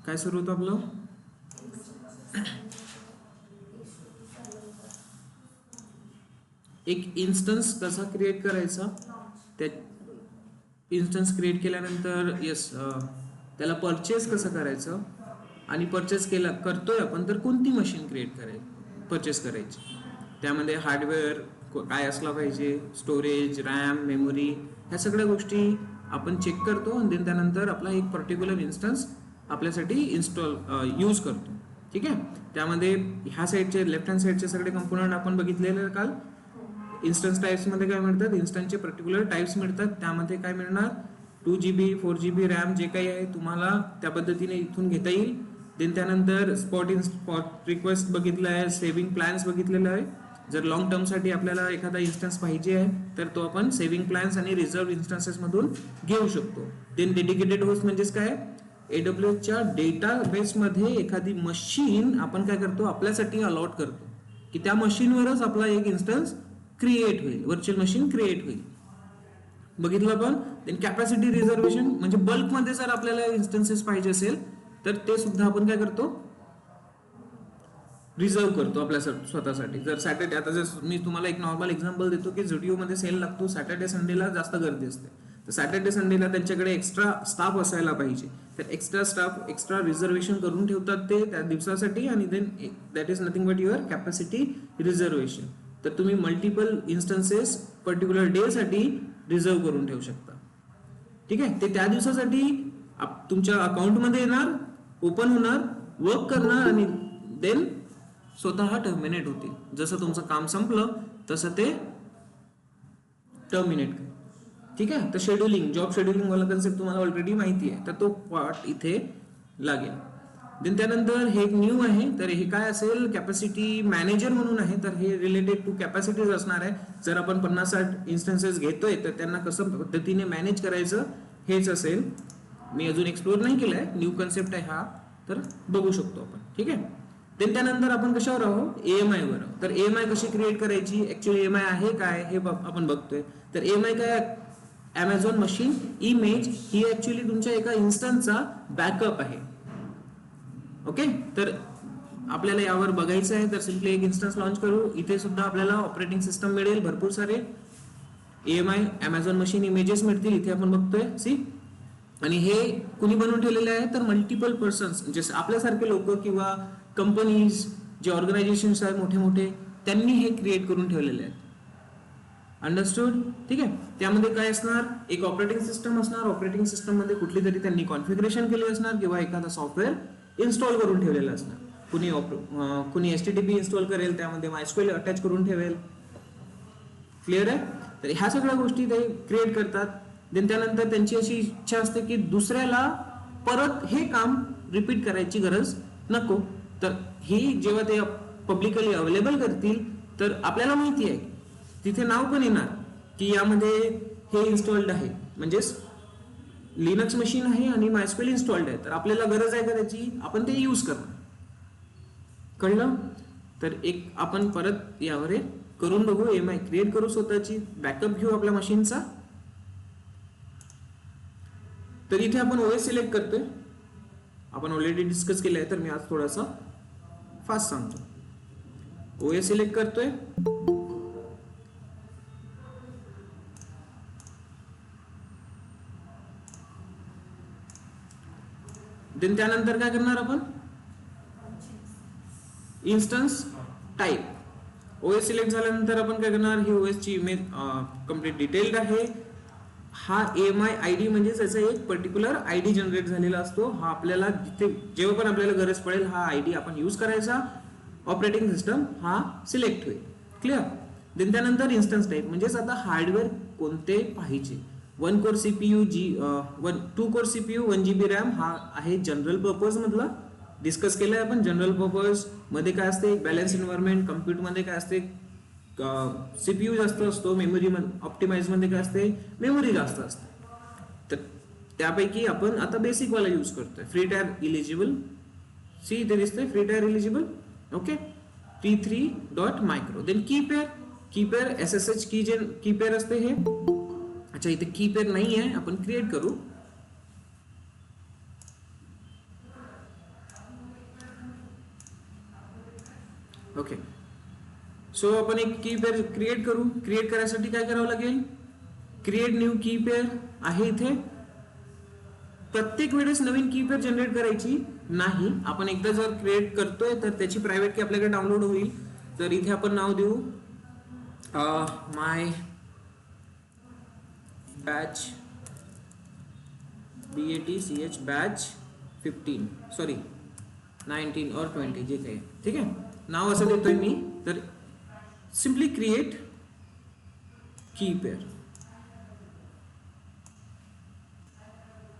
काय सुरू होतं आपलं? एक इन्स्टन्स कसा क्रिएट करायचा, त्या इन्स्टन्स क्रिएट केल्यानंतर त्याला परचेस कसं करायचं, आणि परचेस करतोय आपण तर कोणती मशीन परचेस करायची, त्यामध्ये हार्डवेअर काय असला पाहिजे, स्टोरेज, रॅम, मेमोरी, ह्या सगळ्या गोष्टी आपण चेक करतो आणि त्यानंतर आपला एक पर्टिक्युलर इन्स्टन्स आपल्यासाठी यूज करतो. ठीक आहे. त्यामध्ये ह्या साईडचे लेफ्ट हँड साईडचे सगळे कंपोनंट आपण बघितलेले काल. इन्स्टन्स टाइप्समध्ये काय मिळतात, इन्स्टन्सचे पर्टिक्युलर टाइप्स मिळतात. त्यामध्ये काय मिळणार, 2GB 4GB रॅम जे काही आहे तुम्हाला त्या पद्धतीने इथून घेता येईल. त्यानंतर स्पॉट रिक्वेस्ट बघितलं आहे, सेव्हिंग प्लॅन्स बघितलेलं आहे. जर लॉंग टर्मसाठी आपल्याला एखादा इन्स्टन्स पाहिजे आहे तर तो आपण सेव्हिंग प्लॅन्स आणि रिझर्व्ह इन्स्टन्सेस मधून घेऊ शकतो. देन डेडिकेटेड होस्ट म्हणजेच काय, AWSच्या डेटाबेसमध्ये एखादी मशीन आपण काय करतो, आपल्यासाठी अलॉट करतो की त्या मशीनवरच आपला एक इन्स्टन्स क्रिएट होईल, व्हर्च्युअल मशीन क्रिएट होईल. बघितलं आपण. देन कॅपॅसिटी रिझर्वेशन म्हणजे बल्कमध्ये जर आपल्याला इन्स्टन्सेस पाहिजे असेल तर ते सुद्धा आपण काय करतो, रिझर्व करतो आपल्या स्वतःसाठी. जर सॅटर्डे, आता जर मी तुम्हाला एक नॉर्मल एक्झाम्पल देतो की झुडिओमध्ये सेल लागतो, सॅटर्डे संडेला जास्त गर्दी असते, तर सॅटर्डे संडेला त्यांच्याकडे एक्स्ट्रा स्टाफ असायला पाहिजे, तर एक्स्ट्रा रिझर्वेशन करून ठेवतात ते त्या दिवसासाठी. आणि then that is nothing but your capacity reservation. तर तुम्ही मल्टिपल इन्स्टन्सेस पर्टिक्युलर डे साठी रिझर्व करून ठेवू शकता. ठीक आहे. ते त्या दिवसासाठी तुमच्या अकाउंटमध्ये येणार, ओपन होणार, वर्क करणार आणि देन स्वतः टर्मिनेट होतील. जसं तुमचं काम संपलं तसं ते टर्मिनेट कर. ठीक आहे. तर शेड्युलिंग, जॉब शेड्युलिंग वाला कन्सेप्ट तुम्हाला ऑलरेडी माहिती आहे, तर तो पार्ट इथे लागेल. देन त्यानंतर हे एक न्यू आहे, तर हे काय असेल, कॅपॅसिटी मॅनेजर म्हणून आहे. तर हे रिलेटेड टू कॅपॅसिटीज असणार आहे. जर आपण 50-60 इन्स्टन्सेस घेतोय तर त्यांना कसं पद्धतीने मॅनेज करायचं हेच असेल. मी अजून एक्सप्लोर नाही केलंय, न्यू कन्सेप्ट आहे हा, तर बघू शकतो आपण. ठीक आहे. देन त्यानंतर आपण कशावर आहोत, AMI वर. तर AMI कशी क्रिएट करायची, ऍक्च्युअली AMI आहे काय हे आपण बघतोय. तर AMI काय, Amazon मशीन इमेज ही ऍक्च्युअली तुमच्या एका इन्स्टन्सचा बॅकअप आहे. ओके. तर आपल्याला यावर बघायचं आहे तर सिम्पली एक इन्स्टन्स लॉन्च करू. इथे सुद्धा आपल्याला ऑपरेटिंग सिस्टम मिळेल, भरपूर सारे AMI Amazon मशीन इमेजेस मिळतील. इथे आपण बघतोय सी. आणि हे कुणी बनवून ठेवलेले आहे, तर मल्टिपल पर्सन्स, जसे आपल्यासारखे लोक किंवा कंपनीज, जे ऑर्गनायझेशन्स आहेत मोठे मोठे, त्यांनी हे क्रिएट करून ठेवलेले आहेत. अंडरस्टूड. ठीक आहे. त्यामध्ये काय असणार, एक ऑपरेटिंग सिस्टम असणार. ऑपरेटिंग सिस्टम मध्ये कुठली तरी त्यांनी कॉन्फिगरेशन केली असणार किंवा एखादा सॉफ्टवेअर इन्स्टॉल करून ठेवलेला असणार. कुणी HTTP इन्स्टॉल करेल, त्यामध्ये MySQL अटॅच करून ठेवेल. क्लिअर आहे. तर ह्या सगळ्या गोष्टी ते क्रिएट करतात. देन त्यानंतर त्यांची अशी इच्छा असते की दुसऱ्याला परत हे काम रिपीट करायची गरज नको. तर ही जेव्हा ते पब्लिकली अवेलेबल करतील तर आपल्याला माहिती आहे, तिथे नाव पण येणार की यामध्ये हे इन्स्टॉल्ड आहे, म्हणजेच लिनक्स मशीन आहे आणि MySQL इन्स्टॉल्ड आहे. तर आपल्याला गरज आहे का त्याची, आपण ते यूज करणार. कळलं. तर एक आपण परत यावर करून बघू, AMI क्रिएट करू, स्वतःची बॅकअप घेऊ आपल्या मशीनचा. तर इथे आपण OS सिलेक्ट करतोय, आपण ऑलरेडी डिस्कस केलं आहे, तर मी आज थोडासा फास्ट सांगतो. OS सिलेक्ट करतोय. देन त्यानंतर काय करणार आपण, इन्स्टन्स टाईप. OS सिलेक्ट झाल्यानंतर आपण काय करणार, ही OS ची इमेज कम्प्लीट डिटेल्ड आहे. हा AMI ID म्हणजे त्याचा एक पर्टिक्युलर ID जनरेट झालेला असतो. हा आपल्याला जिथे जेव्हा पण आपल्याला गरज पडेल हा ID आपण यूज करायचा. ऑपरेटिंग सिस्टम हा सिलेक्ट होईल. क्लिअर. देन त्यानंतर इन्स्टन्स टाईप म्हणजेच आता हार्डवेअर कोणते पाहिजे. 1 core CPU, 2 core CPU, 1GB RAM हा आहे जनरल पर्पज मधला. डिस्कस केलंय आपण. जनरल पर्पज मध्ये काय असते, बॅलन्स एन्व्हायरमेंट. कम्प्युट मध्ये काय असते, CPU जास्त असतो. मेमरी ऑप्टिमाइज मध्ये काय असते, मेमरी जास्त असते. तर त्यापैकी आपण आता बेसिक वाला यूज करतोय. फ्री टायर इलिजिबल, सी इथे दिसतंय free tier eligible. Okay. T3.micro. Then key pair SSH key pair असते हे. अच्छा, इथे कीपेअर नाही आहे, आपण क्रिएट करू. ओके, सो आपण एक की पेअर क्रिएट करू. क्रिएट करायसाठी काय करावं लागेल, क्रिएट न्यू की पेअर आहे इथे. प्रत्येक वेळेस नवीन की पेअर जनरेट करायची नाही, आपण एकदा जर क्रिएट करतोय तर त्याची प्रायव्हेट की आपल्याकडे डाउनलोड होईल. तर इथे आपण नाव देऊ माय बॅच BATCH बॅच 15 सॉरी 19 और 20 जे काही, ठीक आहे, नाव असं देतोय मी. तर सिम्पली क्रिएट की पेअर.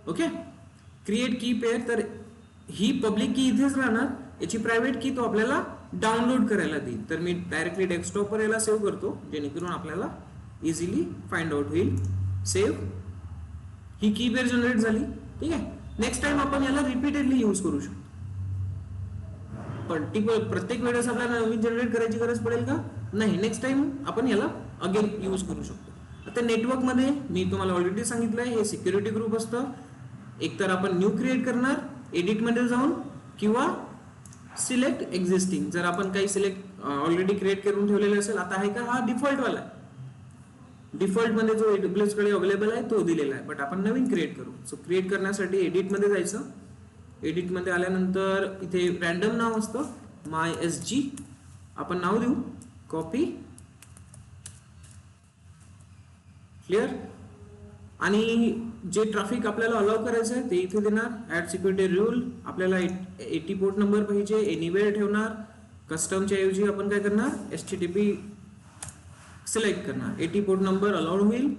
ओके, क्रिएट की पेअर. तर ही पब्लिक की इथेच राहणार, याची प्रायव्हेट की तो आपल्याला डाउनलोड करायला देईल. तर मी डायरेक्टली डेस्कटॉपवर याला सेव्ह करतो जेणेकरून आपल्याला इझिली फाइंड आउट होईल. सेव्ह, ही की पेअर जनरेट झाली. ठीक आहे, नेक्स्ट टाइम आपण याला रिपीटेडली यूज करू शकतो. प्रत्येक वेळेस आपल्याला नवीन जनरेट करायची गरज पडेल का, नाही. नेक्स्ट टाइम आपण याला अगेन यूज करू शकतो. आता नेटवर्कमध्ये मी तुम्हाला ऑलरेडी सांगितलंय, हे सिक्युरिटी ग्रुप असतं. एकतर आपण न्यू क्रिएट करणार एडिटमध्ये जाऊन, किंवा सिलेक्ट एक्झिस्टिंग. जर आपण काही सिलेक्ट ऑलरेडी क्रिएट करून ठेवलेले असेल, आता आहे का, हा डिफॉल्ट वाला आहे. डिफॉल्ट मध्ये जो AWS कडे अवेलेबल आहे तो दिलेला आहे, बट आपण नवीन क्रिएट करू. सो क्रिएट करण्यासाठी एडिट मध्ये जायचं. एडिट मध्ये आल्यानंतर इथे रॅन्डम नाव असतं MySG, आपण नाव देऊ. Copy, clear. आणि जे ट्रॅफिक आपल्याला अलाउ करायचं आहे ते इथे देणार. ऍड सिक्युरिटी रूल, आपल्याला 80 पोर्ट नंबर पाहिजे, एनिवेअर ठेवणार. कस्टमच्या ऐवजी आपण काय करणार, HTTP सिलेक्ट करणार. 80 पोर्ट नंबर अलाउड होईल,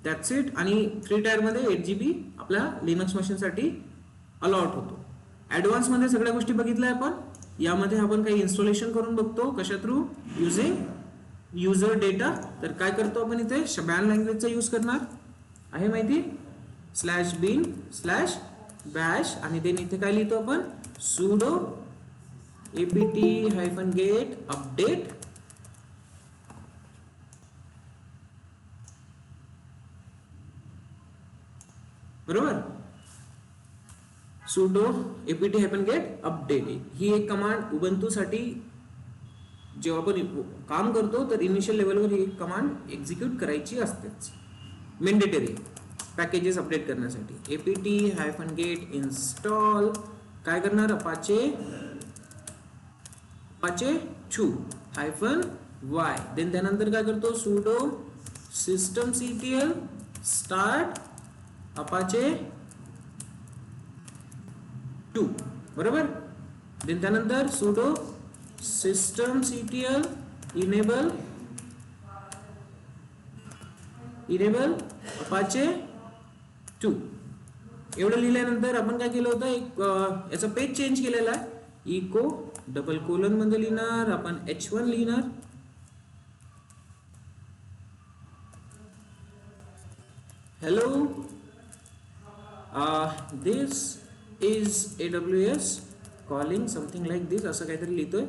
दॅट्स इट. आणि फ्री टायर मध्ये 8GB आपल्या लिनक्स मशीन साठी अलाउड होतो. ऍडव्हान्स मध्ये सगळ्या गोष्टी बघितल्या आपण. यामध्ये आपण काही इन्स्टॉलेशन करून बघतो, कशा थ्रू, युजिंग युजर डेटा. तर काय करतो आपण इथे, शबॅन लँग्वेजचा यूज करणार आहे माहिती, /bin/bash. आणि देन इथे काय लिहितो आपण, sudo apt-get update. बरोबर, sudo apt-get update. ही एक कमांड उबंतू साठी जेव्हा आपण काम करतो तर इनिशियल लेवलवर ही कमांड एक्झिक्यूट करायची असतेच, मेंडेटरी पॅकेजेस अपडेट करण्यासाठी. apt-get install काय करणार, apache 2-y. देन त्यानंतर काय करतो, sudo systemctl start apache 2, बरोबर. देन त्यानंतर sudo systemctl enable apache 2. एवढं लिहिल्यानंतर आपण काय केलं होतं, एक याचा पेज चेंज केलेला आहे. इको डबल कोलन मध्ये लिहिणार आपण h1 लिहिणार. Hello, this is AWS calling something like this, असं काहीतरी लिहितोय.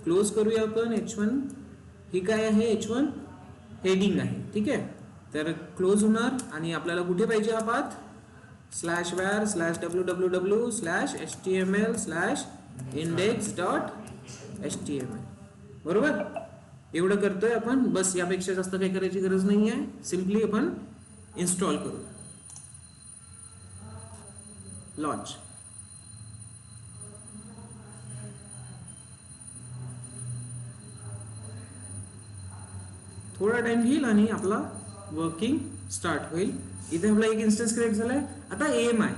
क्लोज करूया आपण h1. ही काय आहे, h1 हेडिंग आहे. ठीक आहे, तर क्लोज होणार. आणि आपल्याला कुठे पाहिजे हा पाथ, /var/www/html/index.html. बरोबर, एवढं करतोय आपण, बस. यापेक्षा जास्त काही करायची गरज नाही आहे. सिम्पली आपण इन्स्टॉल करू. लॉन्च. थोडा टाइम घेईल आणि आपला वर्किंग स्टार्ट होईल. इथे आपला एक इन्स्टन्स क्रिएट झालाय. आता AMI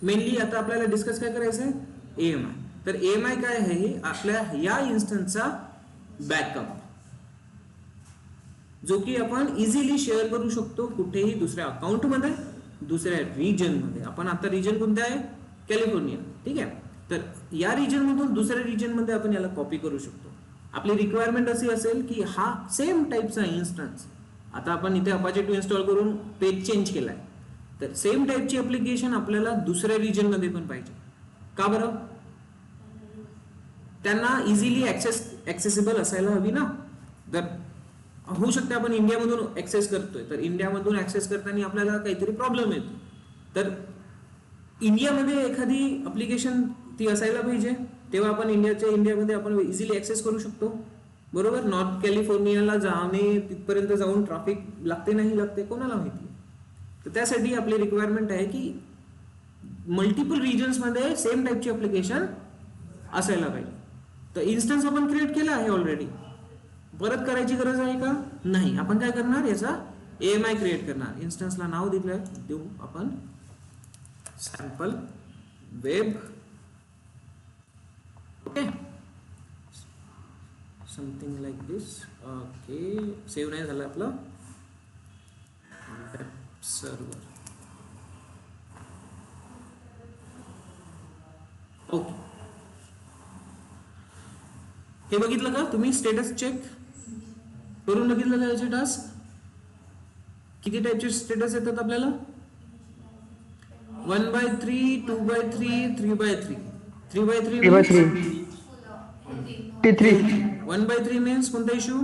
मेनली आता आपल्याला डिस्कस काय करायचं आहे, AMI. तर AMI काय आहे, आपल्या या इन्स्टन्सचा बॅकअप, जो की आपण इझिली शेअर करू शकतो कुठेही, दुसऱ्या अकाउंट मध्ये, दुसऱ्या रिजन मध्ये. आपण आता रिजन कोणता आहे, कॅलिफोर्निया. ठीक आहे, तर या रिजन मधून दुसऱ्या रिजन मध्ये आपण याला कॉपी करू शकतो. आपली रिक्वायरमेंट अशी असेल की हा सेम टाईपचा इन्स्टन्स, आता आपण इथे Apache 2 इन्स्टॉल करून पेज चेंज केलाय, तर सेम टाईपची ऍप्लिकेशन आपल्याला दुसऱ्या रिजन मध्ये पण पाहिजे. का बरं, त्यांना इझिली ऍक्सेसिबल असायला हवी ना. तर होऊ शकते आपण इंडियामधून ऍक्सेस करतोय, तर इंडियामधून ऍक्सेस करताना आपल्याला काहीतरी प्रॉब्लेम येतो. तर इंडियामध्ये एखादी ऍप्लिकेशन ती असायला पाहिजे, तेव्हा आपण इंडियामध्ये आपण इझिली ऍक्सेस करू शकतो. बरोबर. नॉर्थ कॅलिफोर्नियाला जाणे, तिथपर्यंत जाऊन ट्रॅफिक लागते नाही लागते कोणाला माहिती. तर त्यासाठी आपली रिक्वायरमेंट आहे की मल्टिपल रिजन्स मध्ये सेम टाईपची ऍप्लिकेशन असायला पाहिजे. तर इन्स्टन्स आपण क्रिएट केला आहे ऑलरेडी, परत करायची गरज आहे का? नाही. आपण काय करणार, याचा AMI क्रिएट करणार. इन्स्टन्सला नाव देऊ आपण sample web. Okay, something like this. Okay, save नाही झालं आपलं वेब सर्वर. ओके, हे बघितलं का तुम्ही? स्टेटस चेक करून बघितलं का याचे टास्क? किती टाईपचे स्टेटस येतात आपल्याला? 1/3, 2/3, 3/3. 3/3 1/3 मीन्स कोणता issue?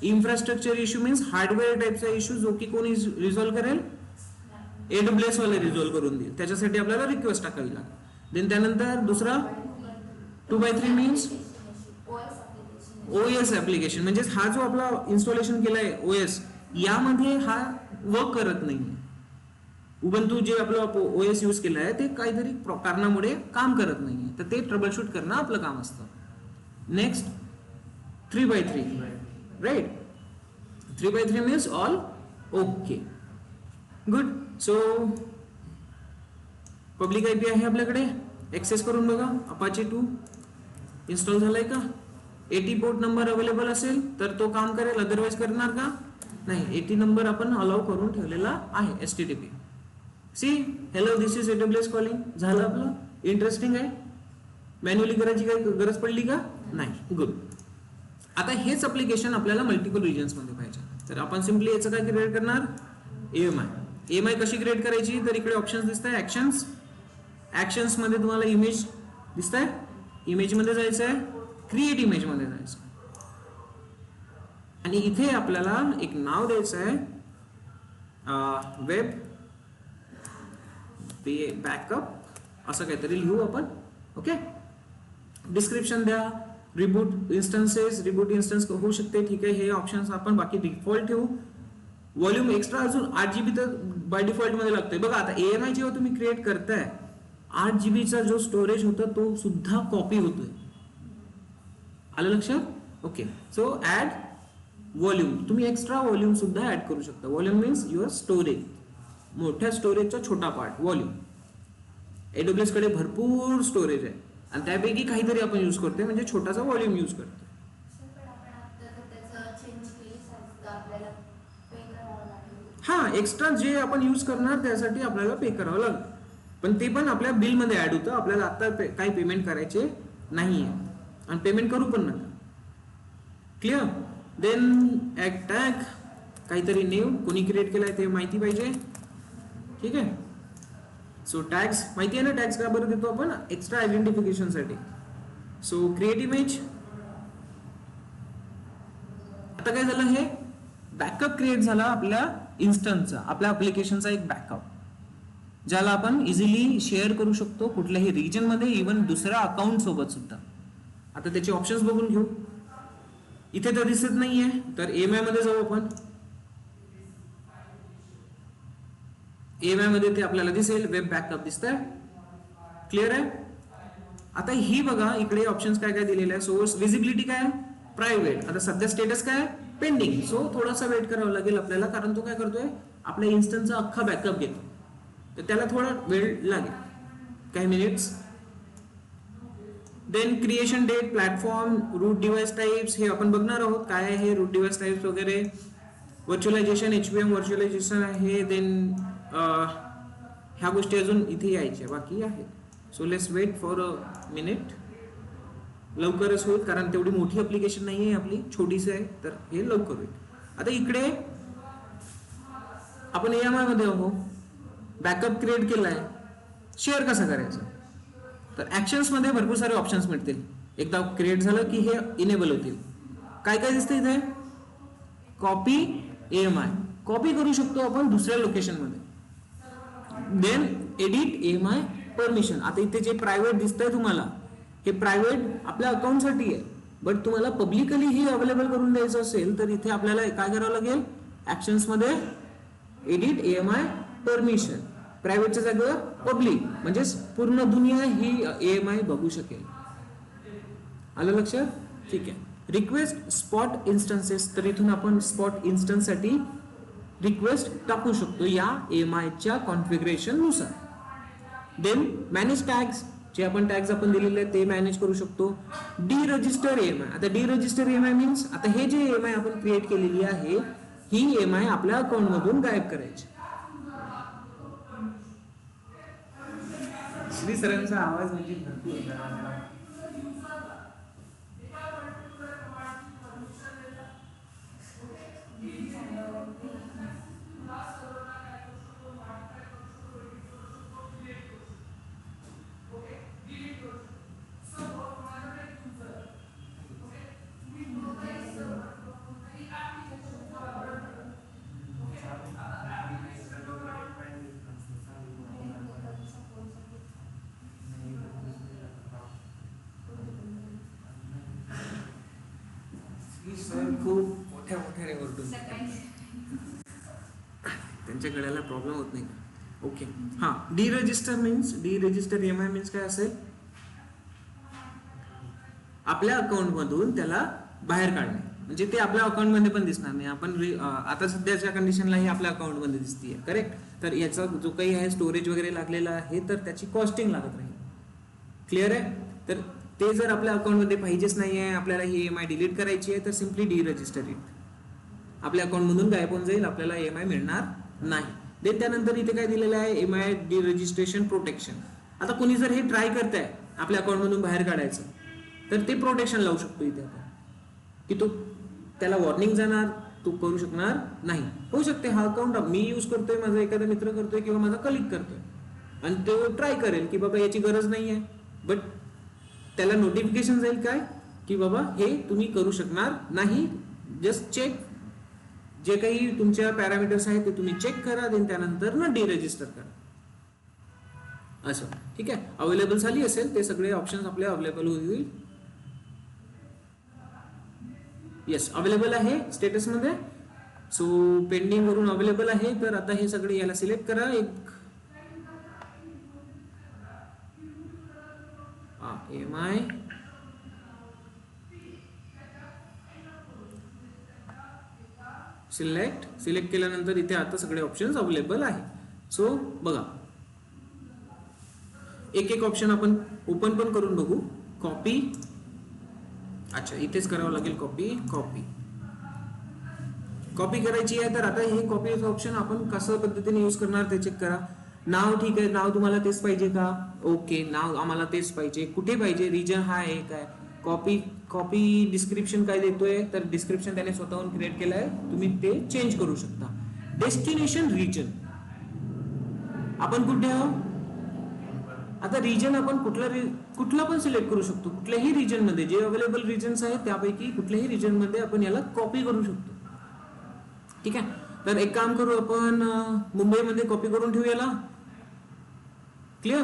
Infrastructure issue means hardware टाईपचा इश्यू, जो की कोणी रिझॉल्व्ह करेल? AWS वाले रिझॉल्व्ह करून देईल. त्याच्यासाठी आपल्याला रिक्वेस्ट टाकावी लागेल. देन त्यानंतर दुसरा 2/3 मीन्स OS ऍप्लिकेशन, म्हणजे हा जो आपला इन्स्टॉलेशन केलाय OS, यामध्ये हा वर्क करत नाही. उबंतू जे आपलं OS यूज केलं आहे ते काहीतरी कारणामुळे काम करत नाही, तर ते ट्रबलशूट करणं आपलं काम असतं. Next 3/3, right. 3/3 means all okay, good. So public IP आहे आपल्याकडे, एक्सेस करून बघा. अपाचे 2 इन्स्टॉल झालाय का? 80 पोर्ट नंबर अवेलेबल असेल तर तो काम करेल, अदरवाइज करणार का? नाही. 80 नंबर आपण अलाउ करून ठेवलेला आहे. HTTP. See hello this is AWS calling. झालं आपलं. इंटरेस्टिंग आहे. मॅन्युअली करायची काही गरज पडली का? नाही. गुड. आता हेच ऍप्लिकेशन आपल्याला मल्टिपल रिजन्स मध्ये पाहिजे, तर आपण सिम्पली याचं काय क्रिएट करणार? AMI कशी क्रिएट करायची? तर इकडे ऑप्शन्स दिसत आहे. ऍक्शन्स मध्ये तुम्हाला इमेज दिसत आहे. इमेज मध्ये जायचं आहे, क्रिएट इमेज मध्ये जायचं आणि इथे आपल्याला एक नाव द्यायचं आहे, वेब बॅकअप असं काहीतरी लिहू आपण. ओके, डिस्क्रिप्शन द्या. रिबूट इन्स्टन्स होऊ शकते, ठीक आहे. हे ऑप्शन्स आपण बाकी डिफॉल्ट ठेवू. व्हॉल्यूम एक्स्ट्रा अजून 8GB तर बाय डिफॉल्ट मध्ये लागतोय. बघा आता AMI जेव्हा तुम्ही क्रिएट करताय, 8GB जो स्टोरेज होता तो सुद्धा कॉपी होतोय. आलं लक्षात? Okay, so add volume. तुम्ही एक्स्ट्रा व्हॉल्यूम सुद्धा ऍड करू शकता. व्हॉल्यूम मीन्स युअर स्टोरेज, मोठ्या स्टोरेजचा छोटा पार्ट व्हॉल्यूम. AWS कडे भरपूर स्टोरेज आहे आणि त्यापैकी काहीतरी आपण यूज करतोय, म्हणजे छोटासा व्हॉल्यूम यूज करतो. हा, एक्स्ट्रा जे आपण यूज करणार त्यासाठी आपल्याला पे करावं लागेल, पण ते पण आपल्या बिल मध्ये ऍड होतं. आपल्याला आता काही पेमेंट करायचे नाहीये आणि पेमेंट करू पण नका. क्लिअर? देन टॅग, काहीतरी नेम कोणी क्रिएट केलाय ते माहिती पाहिजे, ठीक आहे. सो टॅग्स माहिती आहे ना? टॅग्स का बरं देतो आपण? एक्स्ट्रा आयडेंटिफिकेशन साठी. So create image. आता काय झालं? हे बॅकअप क्रिएट झाला आपल्या इन्स्टन्सचा, आपल्या ऍप्लिकेशनचा एक बॅकअप, ज्याला आपण इझिली शेअर करू शकतो कुठल्याही रिजन मध्ये, इव्हन दुसऱ्या अकाउंट सोबत सुद्धा. आता त्याचे ऑप्शन्स बघून घेऊ. इथे तर दिसत नाहीये, तर AMI मध्ये जाऊ आपण. AMI मध्ये ते आपल्याला दिसेल, वेब बॅकअप दिसतंय. क्लिअर आहे? आता ही बघा इकडे ऑप्शन्स काय काय दिलेले आहे. सोर्स विजिबिलिटी काय? प्रायव्हेट. आता सध्या स्टेटस काय? पेंडिंग. सो थोडासा वेट करावा लागेल आपल्याला, कारण तो काय करतोय? आपल्या इन्स्टन्सचा अख्खा बॅकअप घेतो, तर त्याला थोडा वेळ लागेल, काही minutes. Then creation date, platform, root device types हे आपण बघणार आहोत. काय आहे रूट डिव्हाइस टाइप्स वगैरे. व्हर्च्युअलायझेशन, HVM व्हर्च्युअलायझेशन आहे. देन ह्या गोष्टी अजून इथे यायच्या बाकी आहेत. So let's wait for a minute. लवकरच होईल, कारण तेवढी मोठी ऍप्लिकेशन नाही आहे आपली, छोटीशी आहे, तर हे लवकर होईल. आता इकडे आपण AMI मध्ये आहोत, बॅकअप क्रिएट केलाय. शेअर कसं करायचं? तर ऍक्शन्स मध्ये भरपूर सारे ऑप्शन्स मिळतील. एकदा क्रिएट झालं की हे इनेबल होतील. काय काय दिसतं इथे? कॉपी AMI, कॉपी करू शकतो आपण दुसऱ्या लोकेशन मध्ये. Then edit AMI permission. आता इथे जे प्रायव्हेट दिसतंय तुम्हाला हे प्रायव्हेट आपल्या अकाउंटसाठी आहे, बट तुम्हाला पब्लिकली हे अवेलेबल करून द्यायचं असेल तर इथे आपल्याला काय करावं लागेल, ऍक्शन्स मध्ये एडिट EMI परमिशन, प्रायव्हेटच्या जागेवर पब्लिक, म्हणजे पूर्ण दुनिया ही EMI बघू शकेल. आलं लक्षात? ठीक आहे. रिक्वेस्ट स्पॉट इन्स्टन्सेस, तर इथून आपण स्पॉट इन्स्टन्स साठी रिक्वेस्ट टाकू शकतो या EMI च्या कॉन्फिगरेशन नुसार. देन मॅनेज टॅग्स, जे आपण टॅग्स आपण दिलेले आहेत ते मॅनेज करू शकतो. डी रजिस्टर EMI, आता डी रजिस्टर EMI मीन्स आता हे जे EMI आपण क्रिएट केलेली आहे ही EMI आपल्या अकाउंट मधून गायब करायची. श्री सरांचा आवाज म्हणजे भरपूर खूप मोठ्या मोठ्याने ओरडून त्यांच्या गळ्याला प्रॉब्लेम होत नाही. ओके, हा. डी रजिस्टर EMI मीन्स काय असेल, आपल्या अकाउंट मधून त्याला बाहेर काढणे, म्हणजे ते आपल्या अकाउंट मध्ये पण दिसणार नाही. आपण आता सध्याच्या कंडिशनला ही आपल्या अकाउंट मध्ये दिसतीये, करेक्ट. तर याचा जो काही आहे स्टोरेज वगैरे लागलेला आहे तर त्याची कॉस्टिंग लागत राहील. क्लिअर आहे? तर ते जर आपल्या अकाउंट मध्ये पाहिजेच नाही आहे, आपल्याला ही EMI डिलीट करायची आहे, तर सिम्पली डी रजिस्टर इट, आपल्या अकाउंट मधून गायब होऊन जाईल, आपल्याला EMI मिळणार नाही. देन त्यानंतर इथे काय दिलेलं आहे, EMI डी रजिस्ट्रेशन प्रोटेक्शन. आता कोणी जर हे ट्राय करताय आपल्या अकाउंट मधून बाहेर काढायचं तर ते प्रोटेक्शन लावू शकतो इथे आपण, की तो त्याला वॉर्निंग जाणार, तो करू शकणार नाही. होऊ शकते हा अकाउंट मी यूज करतोय, माझा एखादा मित्र करतोय किंवा माझा कलिग करतोय आणि तो ट्राय करेल की बाबा याची गरज नाही आहे, बट त्याला नोटिफिकेशन जाईल काय की बाबा हे तुम्ही करू शकणार नाही. जस्ट चेक, जे काही तुमच्या पॅरामीटर्स आहेत ते तुम्ही चेक करा, देन त्यानंतर ना डी रजिस्टर करा, असं. ठीक आहे. अवेलेबल झाली असेल ते सगळे ऑप्शन्स आपले अवेलेबल होईल. येस, अवेलेबल आहे स्टेटस मध्ये. सो पेंडिंग वरून अवेलेबल आहे, तर आता हे सगळे याला सिलेक्ट करा. एक EMI सिलेक्ट केल्यानंतर इथे आता सगळे ऑप्शन्स अवेलेबल आहे. सो बघा, एक एक ऑप्शन आपण ओपन पण करून बघू. कॉपी, अच्छा इथेच करावं लागेल. कॉपी करायची आहे, तर आता हे कॉपीचं ऑप्शन आपण कसं पद्धतीने यूज करणार ते चेक करा. नाव, ठीक आहे, नाव तुम्हाला तेच पाहिजे का? ओके, नाव आम्हाला तेच पाहिजे. कुठे पाहिजे? रिजन हा एक आहे. कॉपी डिस्क्रिप्शन काय देतोय, तर डिस्क्रिप्शन त्याने स्वतःहून क्रिएट केलं आहे, तुम्ही ते चेंज करू शकता. डेस्टिनेशन रिजन, आपण कुठे आहोत आता, रिजन आपण कुठला पण सिलेक्ट करू शकतो. कुठल्याही रिजन मध्ये जे अवेलेबल रिजन्स आहेत त्यापैकी कुठल्याही रिजन मध्ये आपण याला कॉपी करू शकतो. ठीक आहे. तर एक काम करू, आपण मुंबईमध्ये कॉपी करून ठेवू याला. क्लिअर?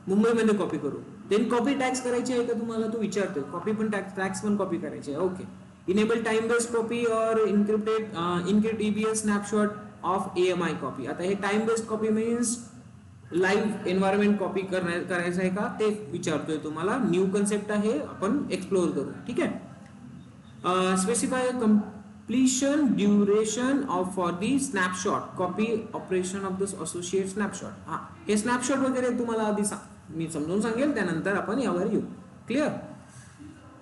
मुंबईमध्ये कॉपी करू. देन कॉपी टॅक्स करायची आहे का तुम्हाला, तो विचारतोय. कॉपी पण टॅक्स पण कॉपी करायची आहे. Okay. Enable time based copy or encrypt EBS snapshot of EMI copy. आता हे time based copy means live environment copy करायचं आहे का ते विचारतोय तुम्हाला. न्यू कन्सेप्ट आहे, आपण एक्सप्लोर करू. ठीक आहे. Specify completion duration of for the snapshot copy operation of this associate snapshot. हा, हे स्नॅपशॉट वगैरे तुम्हाला आधी मी समजून सांगेल, त्यानंतर आपण यावर येऊ. क्लिअर?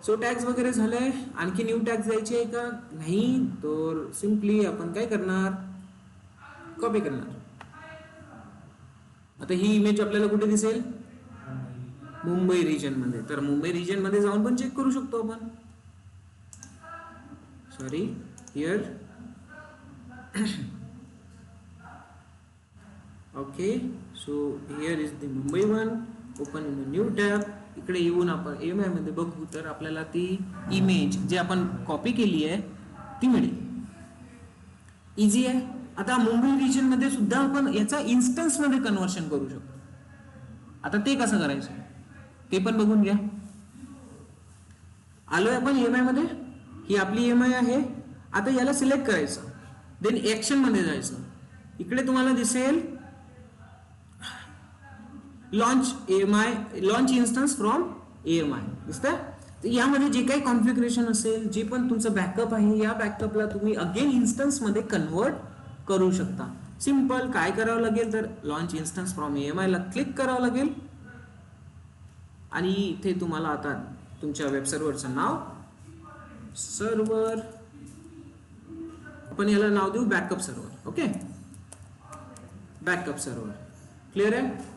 सो टॅग्स वगैरे झालंय. आणखी न्यू टॅग्स द्यायचे आहे का? नाही, तर सिम्पली आपण काय करणार, कॉपी करणार. आता ही इमेज आपल्याला कुठे दिसेल? मुंबई रिजन मध्ये. तर मुंबई रिजन मध्ये जाऊन पण चेक करू शकतो आपण. Sorry, here. Okay, so here is the Mumbai one. Open in new tab. इकडे येऊन आपण EMI मध्ये बघू, तर आपल्याला ती इमेज जे आपण कॉपी केली आहे ती मिळेल. इझी आहे. आता मुंबई रिजन मध्ये सुद्धा आपण याचा इन्स्टन्स मध्ये कन्वर्शन करू शकतो. आता ते कसं करायचं ते पण बघून घ्या. आलोय आपण EMI मध्ये, ही आपली EMI आहे. आता याला सिलेक्ट करायचं, देन ऍक्शन मध्ये जायचं. इकडे तुम्हाला दिसेल लॉन्च इन्स्टन्स फ्रॉम EMI दिसतंय. यामध्ये जे काही कॉन्फिगरेशन असेल, जे पण तुमचं बॅकअप आहे, या बॅकअपला तुम्ही अगेन इन्स्टन्स मध्ये कन्वर्ट करू शकता. सिंपल काय करावं लागेल तर लॉन्च इन्स्टन्स फ्रॉम EMI ला क्लिक करावं लागेल आणि इथे तुम्हाला आता तुमच्या वेब सर्व्हरचं नाव, सर्व्हर आपण याला नाव देऊ backup server. Okay, backup server clear आहे.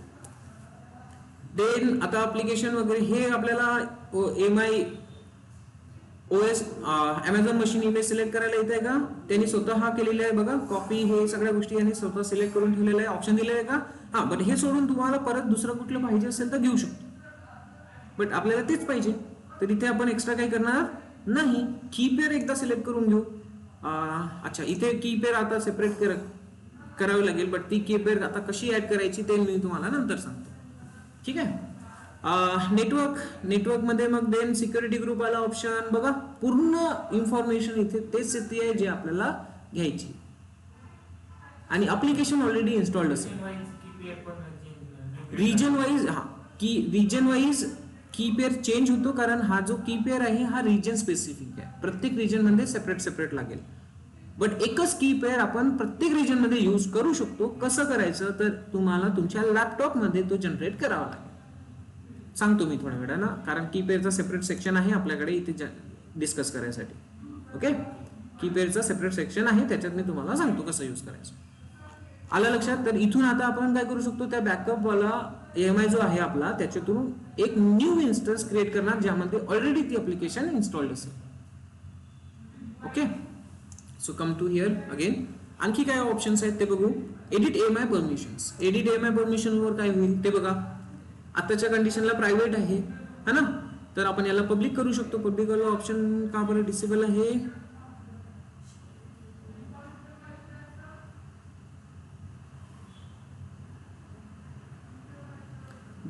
देन आता ऍप्लिकेशन वगैरे हे आपल्याला EMI OS Amazon machine image select करायला येत आहे का, त्यांनी स्वतः हा केलेला आहे बघा. कॉपी हे सगळ्या गोष्टी यांनी स्वतः सिलेक्ट करून ठेवलेल्या आहे, ऑप्शन दिलेला आहे का. हा, बट हे सोडून तुम्हाला परत दुसरं कुठलं पाहिजे असेल तर घेऊ शकतो, बट आपल्याला तेच पाहिजे तर इथे आपण एक्स्ट्रा काही करणार नाही. की पेअर एकदा सिलेक्ट करून घेऊ. अच्छा, इथे की पेअर आता सेपरेट करावी लागेल, बट ती की पेअर आता कशी ऍड करायची ते मी तुम्हाला नंतर सांगतो. ठीक आहे. नेटवर्क मध्ये मग देन सिक्युरिटी ग्रुप आला ऑप्शन बघा. पूर्ण इन्फॉर्मेशन इथे तेच येते जे आपल्याला घ्यायची, आणि अप्लिकेशन ऑलरेडी इन्स्टॉल्ड असेल. रिजन वाईज की पेअर चेंज होतो, कारण हा जो की पेअर आहे हा रिजन स्पेसिफिक आहे. प्रत्येक रिजन मध्ये सेपरेट लागेल, बट एकच की पेअर आपण प्रत्येक रिजन मध्ये यूज करू शकतो. कसं करायचं तर तुम्हाला तुमच्या लॅपटॉप मध्ये तो जनरेट करावा लागेल. सांगतो मी थोड्या वेळानं, कारण की पेअरचा सेपरेट सेक्शन आहे आपल्याकडे इथे डिस्कस करायसाठी. ओके, की पेअरचा सेपरेट सेक्शन आहे, त्याच्यात मी तुम्हाला सांगतो कसं यूज करायचं. आलं लक्षात. तर इथून आता आपण काय करू शकतो, त्या बॅकअप वाला EMI जो आहे आपला त्याच्यातून एक न्यू इन्स्टन्स क्रिएट करणार ज्यामध्ये ऑलरेडी ती ऍप्लिकेशन इन्स्टॉल्ड असेल. Okay, so come to here again. आणखी काय ऑप्शन्स आहेत ते बघू. Edit EMI permissions. Edit EMI permission वर काय होईल ते बघा. आताच्या कंडिशनला प्रायव्हेट आहे है ना, तर आपण याला पब्लिक करू शकतो. पब्लिक वाला ऑप्शन का बरं डिसेबल आहे.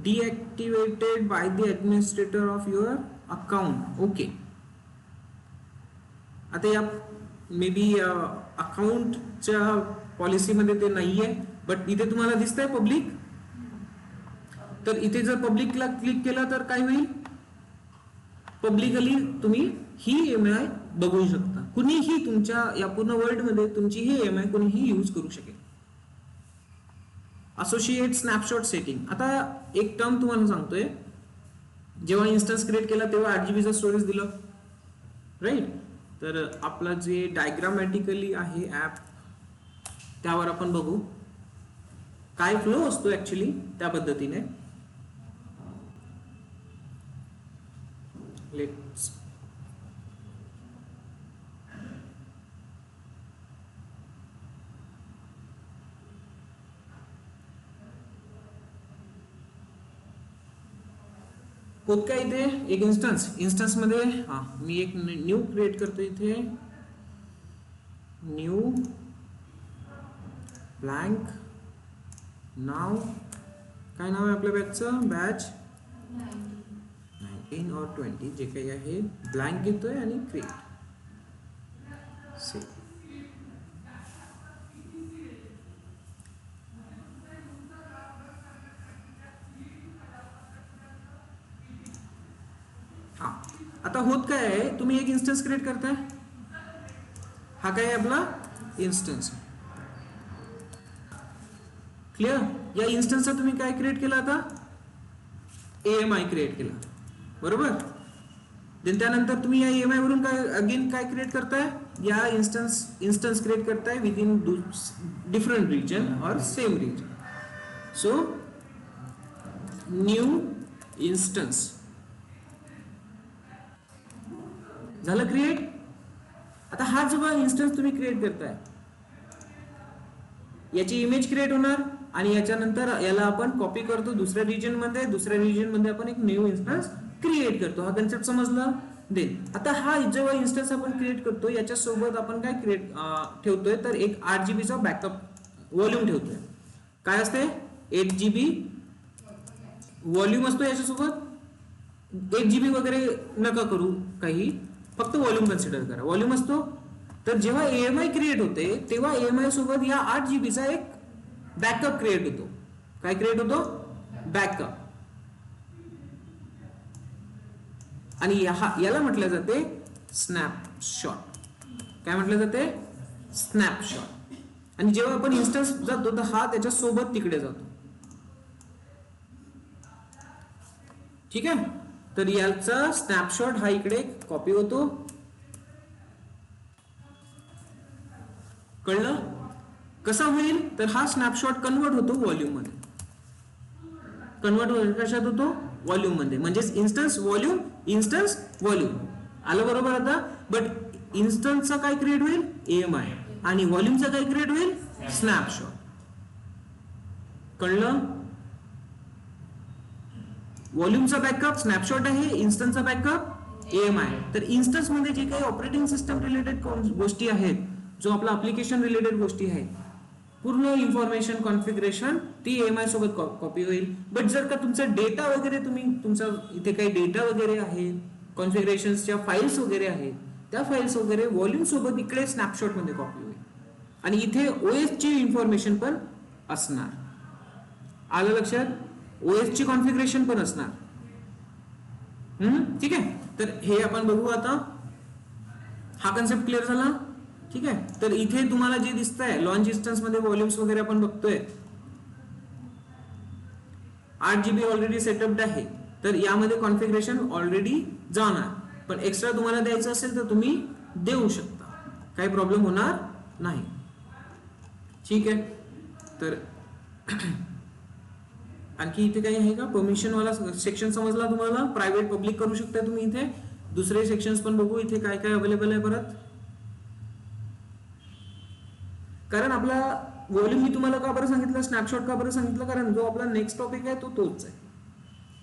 deactivated by the administrator of your account. Okay, आता या मे बी अकाउंटच्या पॉलिसीमध्ये ते नाहीये, बट इथे तुम्हाला दिसतंय पब्लिक. तर इथे जर पब्लिकला क्लिक केलं तर काय होईल, पब्लिकली तुम्ही ही EMI बघू शकता. कुणीही तुमच्या या पूर्ण वर्ल्ड मध्ये तुमची ही EMI कुणीही यूज करू शकेल. Associate snapshot setting. आता एक टर्म तुम्हाला सांगतोय, जेव्हा इन्स्टन्स क्रिएट केला तेव्हा 8GB चा स्टोरेज दिलं, राईट. तर आपला जे डायग्रामॅटिकली आहे ऍप त्यावर आपण बघू काय फ्लो असतो ऍक्च्युली त्या पद्धतीने. लेट्स होत काय इथे एक इन्स्टन्स मध्ये मी एक न्यू क्रिएट करतो. इथे न्यू ब्लँक नाव, काय नाव आहे आपल्या बॅचचं, बॅच 19 और 20 जे काही आहे, ब्लँक घेतोय आणि क्रिएट सेव. आता होत काय आहे, तुम्ही एक इन्स्टन्स क्रिएट करताय, हा काय आहे आपला इन्स्टन्स. क्लिअर. या इन्स्टन्सचा तुम्ही काय क्रिएट केला, आता EMI क्रिएट केला, बरोबर. देन त्यानंतर तुम्ही या EMI वरून काय अगेन काय क्रिएट करताय, या इन्स्टन्स क्रिएट करताय with in different region or same region. So new instance झालं क्रिएट. आता हा जो इन्स्टन्स तुम्ही क्रिएट करताय याची इमेज क्रिएट होणार आणि याच्यानंतर याला आपण कॉपी करतो दुसऱ्या रिजन मध्ये आपण एक न्यू इन्स्टन्स क्रिएट करतो. हा कन्सेप्ट समजला. देन आता हा जेव्हा इन्स्टन्स आपण क्रिएट करतो याच्या सोबत आपण काय क्रिएट ठेवतोय तर एक 8GB चा बॅकअप व्हॉल्यूम ठेवतोय. काय असते 8GB व्हॉल्यूम असतो याच्यासोबत 1 GB वगैरे नका करू काही, फक्त व्हॉल्यूम कन्सिडर करा. व्हॉल्यूम असतो तर जेव्हा EMI क्रिएट होते तेव्हा EMI सोबत या 8 GB चा एक बॅकअप क्रिएट होतो. काय क्रिएट होतो? बॅकअप. आणि याला म्हटलं जाते स्नॅपशॉट. काय म्हटलं जाते? स्नॅपशॉट. आणि जेव्हा आपण इन्स्टन्स जातो तर हा त्याच्या सोबत तिकडे जातो. ठीक आहे, तर याचा स्नॅपशॉट हा इकडे कॉपी होतो. कळलं? कसा होईल तर हा स्नॅपशॉट कन्वर्ट होतो व्हॉल्यूम मध्ये. कन्वर्ट कशात होतो? व्हॉल्यूम मध्ये. म्हणजेच इन्स्टन्स व्हॉल्यूम, इन्स्टन्स व्हॉल्यूम. आलं बरोबर आता? बट इन्स्टन्सचा काय क्रिएट होईल? EMI. आणि व्हॉल्यूमचा काय क्रिएट होईल? स्नॅपशॉट. कळलं? व्हॉल्यूमचा बॅकअप स्नॅपशॉट आहे, इन्स्टन्सचा बॅकअप EMI. तर इन्स्टन्स मध्ये जे काही ऑपरेटिंग सिस्टम रिलेटेड गोष्टी आहेत, जो आपला ऍप्लिकेशन रिलेटेड गोष्टी आहेत, पूर्ण इन्फॉर्मेशन कॉन्फिगरेशन ती EMI सोबत कॉपी होईल. बट जर का तुमचा डेटा वगैरे तुमचा इथे काही डेटा वगैरे आहे, कॉन्फिगरेशनच्या फाईल्स वगैरे आहेत, त्या फाईल्स वगैरे व्हॉल्यूम सोबत इकडे स्नॅपशॉट मध्ये कॉपी होईल. आणि इथे OS ची इन्फॉर्मेशन पण असणार. आलं लक्षात? OS ची कॉन्फिगरेशन पण असणार. ठीक आहे, तर हे आपण बघू आता. हा कन्सेप्ट क्लिअर झाला? ठीक आहे, तर इथे तुम्हाला जे दिसतंय लॉन्च इन्स्टन्स मध्ये व्हॉल्यूम्स वगैरे आपण बघतोय. 8 GB ऑलरेडी सेटअप आहे, तर यामध्ये कॉन्फिगरेशन ऑलरेडी जाणार. पण एक्स्ट्रा तुम्हाला द्यायचं असेल तर तुम्ही देऊ शकता, काही प्रॉब्लेम होणार नाही. ठीक आहे, तर आणखी इथे काही आहे का? परमिशन वाला सेक्शन समजला तुम्हाला? प्रायव्हेट पब्लिक करू शकता तुम्ही. इथे दुसरे सेक्शन्स पण बघू इथे काय काय अवेलेबल आहे परत. कारण आपला व्हॉल्यूम मी तुम्हाला का बरं सांगितलं, स्नॅपशॉट का बरं सांगितलं, कारण जो आपला नेक्स्ट टॉपिक आहे तो तोच आहे.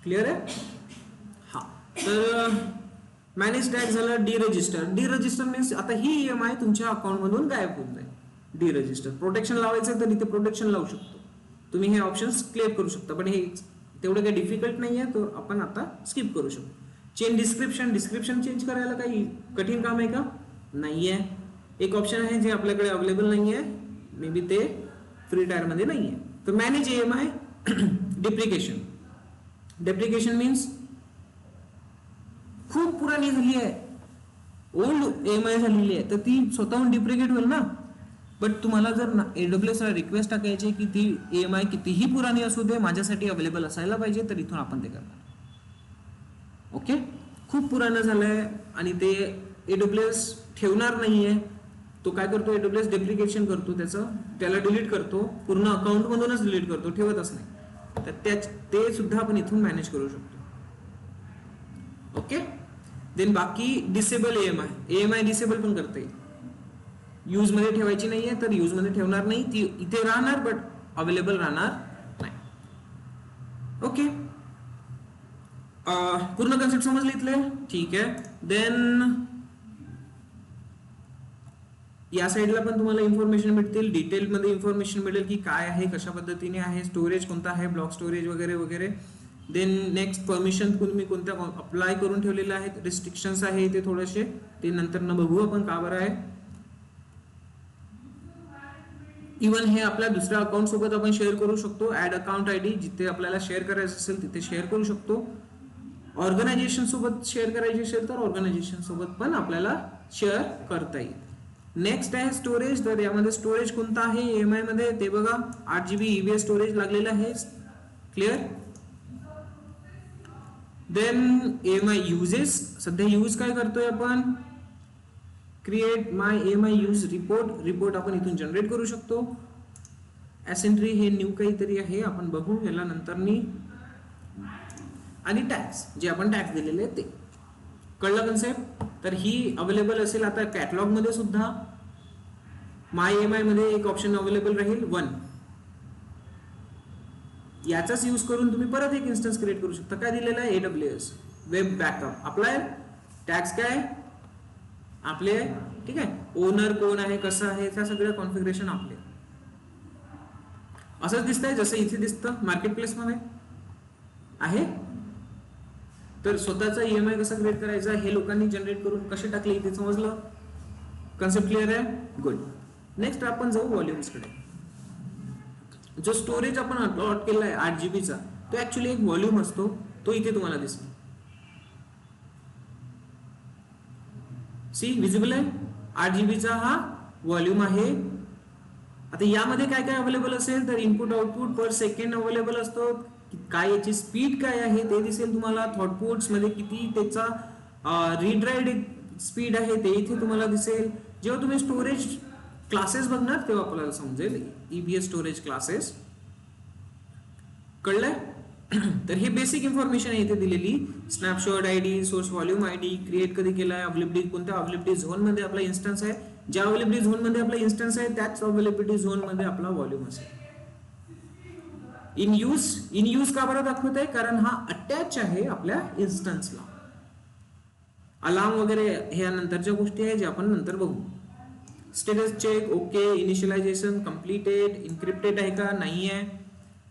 क्लिअर आहे? हा, तर मॅनेज टॅग झालं. डिरजिस्टर. डिरजिस्टर मीन्स आता ही EMI तुमच्या अकाउंट मधून गायब होऊन जाईल. डिरजिस्टर. प्रोटेक्शन लावायचं तर इथे प्रोटेक्शन लावू शकतो तुम्ही. हे ऑप्शन्स क्लिअर करू शकता, पण हे तेवढं काही डिफिकल्ट नाही आहे, तो आपण आता स्किप करू शकतो. Change description. डिस्क्रिप्शन चेंज करायला काही कठीण काम आहे का? नाहीये. एक ऑप्शन आहे जे आपल्याकडे अवेलेबल नाहीये, मे बी ते फ्री टायर मध्ये नाहीये. तर मॅनेज EMI डिप्रिकेशन. डिप्रिकेशन मीन्स खूप पुराणी झाली आहे, ओल्ड EMI झालेली आहे, तर ती स्वतःहून डिप्रिकेट होईल ना. बट तुम्हाला जर AWS ला रिक्वेस्ट टाकायची की ती EMI कितीही पुराणी असू दे माझ्यासाठी अवेलेबल असायला पाहिजे, तर इथून आपण ते करणार. ओके, खूप पुराणं झालंय आणि ते AWS ठेवणार नाहीये. तो काय करतो? AWS डेप्रिकेशन करतो, त्याला डिलीट करतो, पूर्ण अकाउंट मधूनच डिलीट करतो, ठेवतच नाही. तर ते सुद्धा आपण इथून मॅनेज करू शकतो. ओके, देन बाकी डिसेबल EMI डिसेबल पण करता येईल. यूज मध्ये ठेवायची नाहीये तर यूज मध्ये ठेवणार नाही, ती इथे राहणार बट अवेलेबल राहणार नाही. ओके, पूर्ण कन्सेप्ट समजले इथले? ठीक आहे. देन या साईडला पण तुम्हाला इन्फॉर्मेशन मिळतील, डिटेल मध्ये इन्फॉर्मेशन मिळेल की काय आहे, कशा पद्धतीने आहे, स्टोरेज कोणता आहे, ब्लॉक स्टोरेज वगैरे वगैरे. देन नेक्स्ट परमिशन तुम्ही कोणत्या अप्लाय करून ठेवलेल्या आहेत, रिस्ट्रिक्शन्स आहे इथे थोडेसे, ते नंतर न बघू आपण का बरं आहे. इवन हे आपल्या दुसऱ्या अकाउंट सोबत आपण शेअर करू शकतो. ऍड अकाउंट ID जिथे आपल्याला शेअर करायचं असेल तिथे शेअर करू शकतो. ऑर्गनायझेशन सोबत शेअर करायची असेल तर ऑर्गनायझेशन सोबत पण आपल्याला शेअर करता येईल. नेक्स्ट आहे स्टोरेज. तर यामध्ये स्टोरेज कोणता आहे EMI मध्ये ते बघा. 8 GB EVS स्टोरेज लागलेलं आहे. क्लिअर. Then EMI uses. सध्या यूज काय करतोय आपण? Create my EMI use report आपण इथून जनरेट करू शकतो. एसेंट्री हे न्यू काहीतरी आहे, आपण बघू याला नंतरनी. आणि टॅक्स, जे आपण टॅक्स दिलेले ते. कळलं कन्सेप्ट? तर ही अवेलेबल असेल आता कॅटलॉग मध्ये सुद्धा. माय EMI मध्ये एक ऑप्शन अवेलेबल राहील 1. याचाच यूज करून तुम्ही परत एक इन्स्टन्स क्रिएट करू शकता. काय दिलेलं आहे? AWS web backup. Apply tax काय आपले, ठीक आहे. ओनर कोण आहे, कसं आहे, त्या सगळ्या कॉन्फिगरेशन आपले. असंच दिसतंय जसं इथे दिसतं मार्केट प्लेस मध्ये. आहे. तर स्वतःचा EMI कसा क्रिएट करायचा हे लोकांनी जनरेट करून कसे टाकले इथे समजलं. कन्सेप्ट क्लिअर आहे. गुड. नेक्स्ट आपण जाऊ व्हॉल्युम्सकडे. जो स्टोरेज आपण अपलोड केला आहे 8 GB चा तो ऍक्च्युली एक व्हॉल्यूम असतो. तो इथे तुम्हाला दिसतो. सी विजिबल आहे. 8 GB चा हा व्हॉल्यूम आहे. आता यामध्ये काय काय अवेलेबल असेल तर इनपुट आउटपुट पर सेकंड अवेलेबल असतो. काय याची स्पीड काय आहे ते दिसेल तुम्हाला. थॉटपुट्स मध्ये किती त्याचा रीड राईट स्पीड आहे ते इथे तुम्हाला दिसेल. जेव्हा तुम्ही स्टोरेज क्लासेस बघणार तेव्हा आपल्याला समजेल. EBS स्टोरेज क्लासेस कळलंय. तर हे बेसिक इन्फॉर्मेशन आहे इथे दिलेली. Snapshot ID, source volume ID, create कधी केलाय, अवेलेबिलिटी कोणत्या अवेलेबिलिटी झोन मध्ये आपला इन्स्टन्स आहे. ज्या अवेलेबिलिटी झोन मध्ये आपला इन्स्टन्स आहे त्याच अवेलेबिलिटी झोन मध्ये आपला व्हॉल्यूम असेल. इन यूज का बरं दाखवत आहे कारण हा अटॅच आहे आपल्या इन्स्टन्सला. अलार्म वगैरे हे नंतरच्या गोष्टी आहे जे आपण नंतर बघू. Status check okay, initialization completed, encrypted आहे का नाही आहे.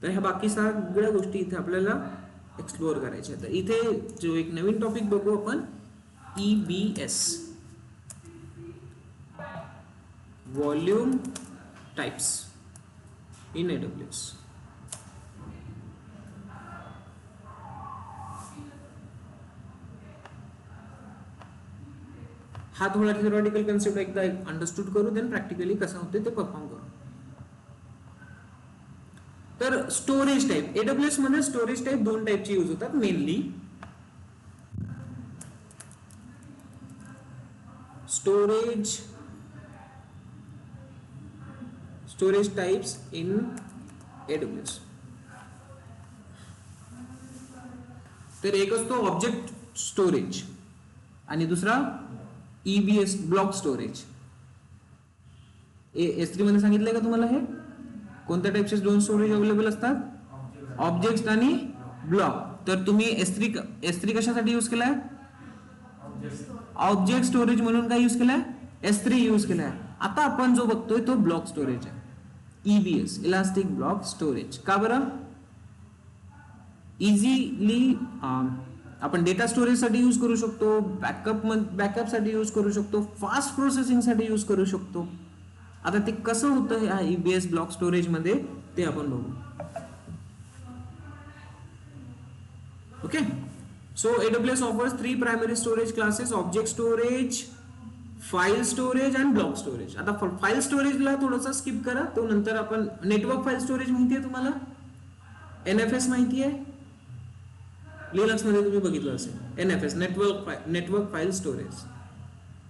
तर ह्या बाकी सगळ्या गोष्टी इथे आपल्याला एक्सप्लोअर करायच्या. तर इथे जो एक नवीन टॉपिक बघू आपण EBS volume types in AWS. हा थोडा थिओरिटिकल कन्सेप्ट एकदा अंडरस्टूड करू देन प्रॅक्टिकली कसं होते ते परफॉर्म करू. तर स्टोरेज टाइप AWS मध्ये स्टोरेज टाइप दोन टाइपचे यूज होतात mainly. Storage types in AWS. तर एक असतो ऑब्जेक्ट स्टोरेज आणि दुसरा EBS ब्लॉक स्टोरेज. S3 मध्ये सांगितलंय का तुम्हाला हे कोणत्या टाइपचे दोन स्टोरेज अवेलेबल असतात. ऑब्जेक्ट आणि ब्लॉक. तर तुम्ही S3 कशासाठी यूज केलाय. ऑब्जेक्ट स्टोरेज म्हणून काय यूज केलाय S3 यूज केलाय. आता आपण जो बघतोय तो ब्लॉक स्टोरेज आहे. EBS elastic block storage. का बरं. इझिली आपण डेटा स्टोरेज साठी यूज करू शकतो, बॅकअप साठी यूज करू शकतो, फास्ट प्रोसेसिंग साठी यूज करू शकतो. आता ते कसं होतं या EBS ब्लॉक स्टोरेज मध्ये ते आपण बघू. Okay. So AWS offers 3 primary storage classes: object storage, file storage आणि ब्लॉक स्टोरेज. आता फाइल स्टोरेजला थोडंसं स्किप करा. तो नंतर आपण नेटवर्क फाइल स्टोरेज माहिती आहे तुम्हाला. NFS माहिती आहे. लिनक्स मध्ये तुम्ही बघितलं असेल NFS network file storage.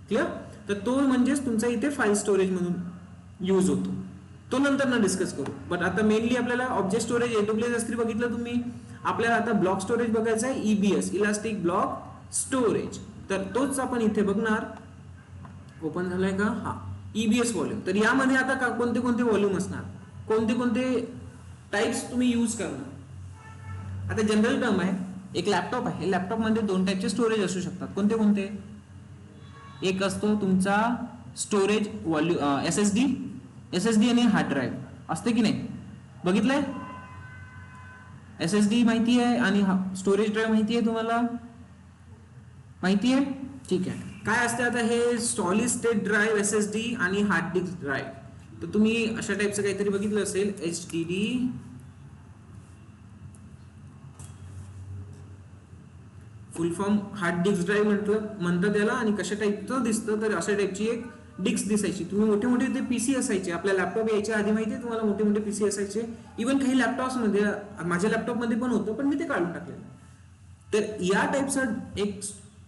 Clear. तर तो म्हणजेच तुमचा इथे फाइल स्टोरेज म्हणून यूज होतो. तो नंतर ना डिस्कस करू. बट आता मेनली आपल्याला ऑब्जेक्ट स्टोरेज AWS S3 बघितलं तुम्ही. आपल्याला आता ब्लॉक स्टोरेज बघायचं आहे EBS इलास्टिक ब्लॉक स्टोरेज. तर तोच आपण इथे बघणार. ओपन झालाय का. हा EBS व्हॉल्यूम. तर यामध्ये आता कोणते कोणते व्हॉल्यूम असणार, कोणते कोणते टाइप्स तुम्ही यूज करणार. आता जनरल टर्म आहे. एक लॅपटॉप आहे. लॅपटॉप मध्ये दोन टाइपचे स्टोरेज असू शकतात. कोणते कोणते. एक असतो तुमचा स्टोरेज व्हॉल्यूम SSD आणि हार्ड ड्राईव्ह असते की नाही. बघितलंय. SSD माहिती आहे आणि स्टोरेज ड्राईव्ह माहिती आहे तुम्हाला. माहिती आहे. ठीक आहे. काय असते आता हे सॉलिड स्टेट ड्राईव्ह SSD आणि हार्ड डिस्क ड्राईव्ह. तर तुम्ही अशा टाइपचं काहीतरी बघितलं असेल HDD full form hard disk drive म्हणतात त्याला. आणि कशा टाइपचं दिसतं तर अशा टाइपची एक डिस्क दिसायची. तुम्ही मोठे मोठे ते PC असायचे आपल्या लॅपटॉप यायच्या आधी माहिती आहे तुम्हाला. मोठे मोठे PC असायचे. इव्हन काही लॅपटॉप्स मध्ये माझ्या लॅपटॉप मध्ये पण होतं पण मी ते काढून टाकलेलं. तर या टाइपचं एक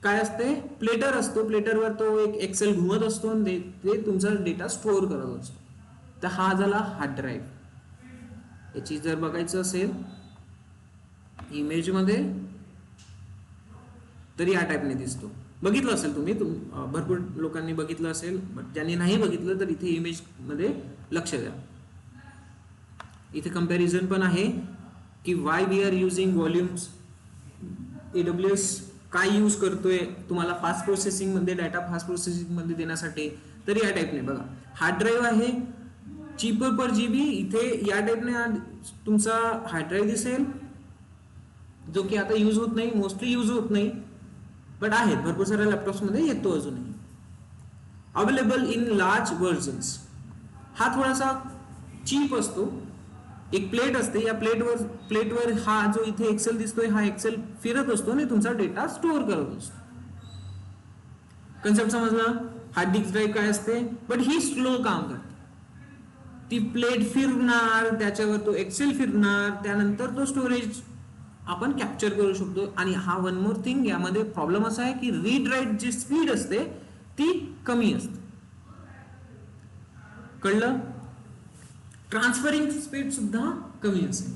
काय असते प्लेटर असतो. प्लेटरवर तो एक एक्सेल घुमत असतो आणि ते तुमचा डेटा स्टोअर करत असतो. तर हा झाला हार्ड ड्राईव्ह. याची जर बघायचं असेल इमेज मध्ये तर या टाइपने दिसतो. बघितलं असेल तुम्ही भरपूर लोकांनी बघितलं असेल. बट ज्यांनी नाही बघितलं तर इथे इमेज मध्ये लक्ष द्या. इथे कंपॅरिझन पण आहे की why we are using volumes. AWS काय यूज करतोय तुम्हाला फास्ट प्रोसेसिंग मध्ये डाटा फास्ट प्रोसेसिंग मध्ये देण्यासाठी. तर या टाइपने बघा. हार्ड ड्राईव्ह आहे चीपर पर GB. इथे या टाइपने तुमचा हार्ड ड्राईव्ह दिसेल जो की आता यूज होत नाही, मोस्टली यूज होत नाही, बट आहेत भरपूर साऱ्या लॅपटॉप्समध्ये येतो अजूनही. Available in large versions. हा थोडासा चीप असतो. एक प्लेट असते, या प्लेटवर हा जो इथे एक्सेल दिसतोय हा एक्सेल फिरत असतो आणि तुमचा डेटा स्टोअर करत असतो. कन्सेप्ट समजला. हार्ड डिस्क ड्राईव्ह काय असते, बट ही स्लो काम करते. ती प्लेट फिरणार, त्याच्यावर तो एक्सेल फिरणार, त्यानंतर तो स्टोरेज आपण कॅप्चर करू शकतो. आणि हा वन मोर थिंग, यामध्ये प्रॉब्लेम असा आहे की रीड राईट जी स्पीड असते ती कमी असते. कळलं. ट्रान्सफरिंग स्पीड सुद्धा कमी असेल.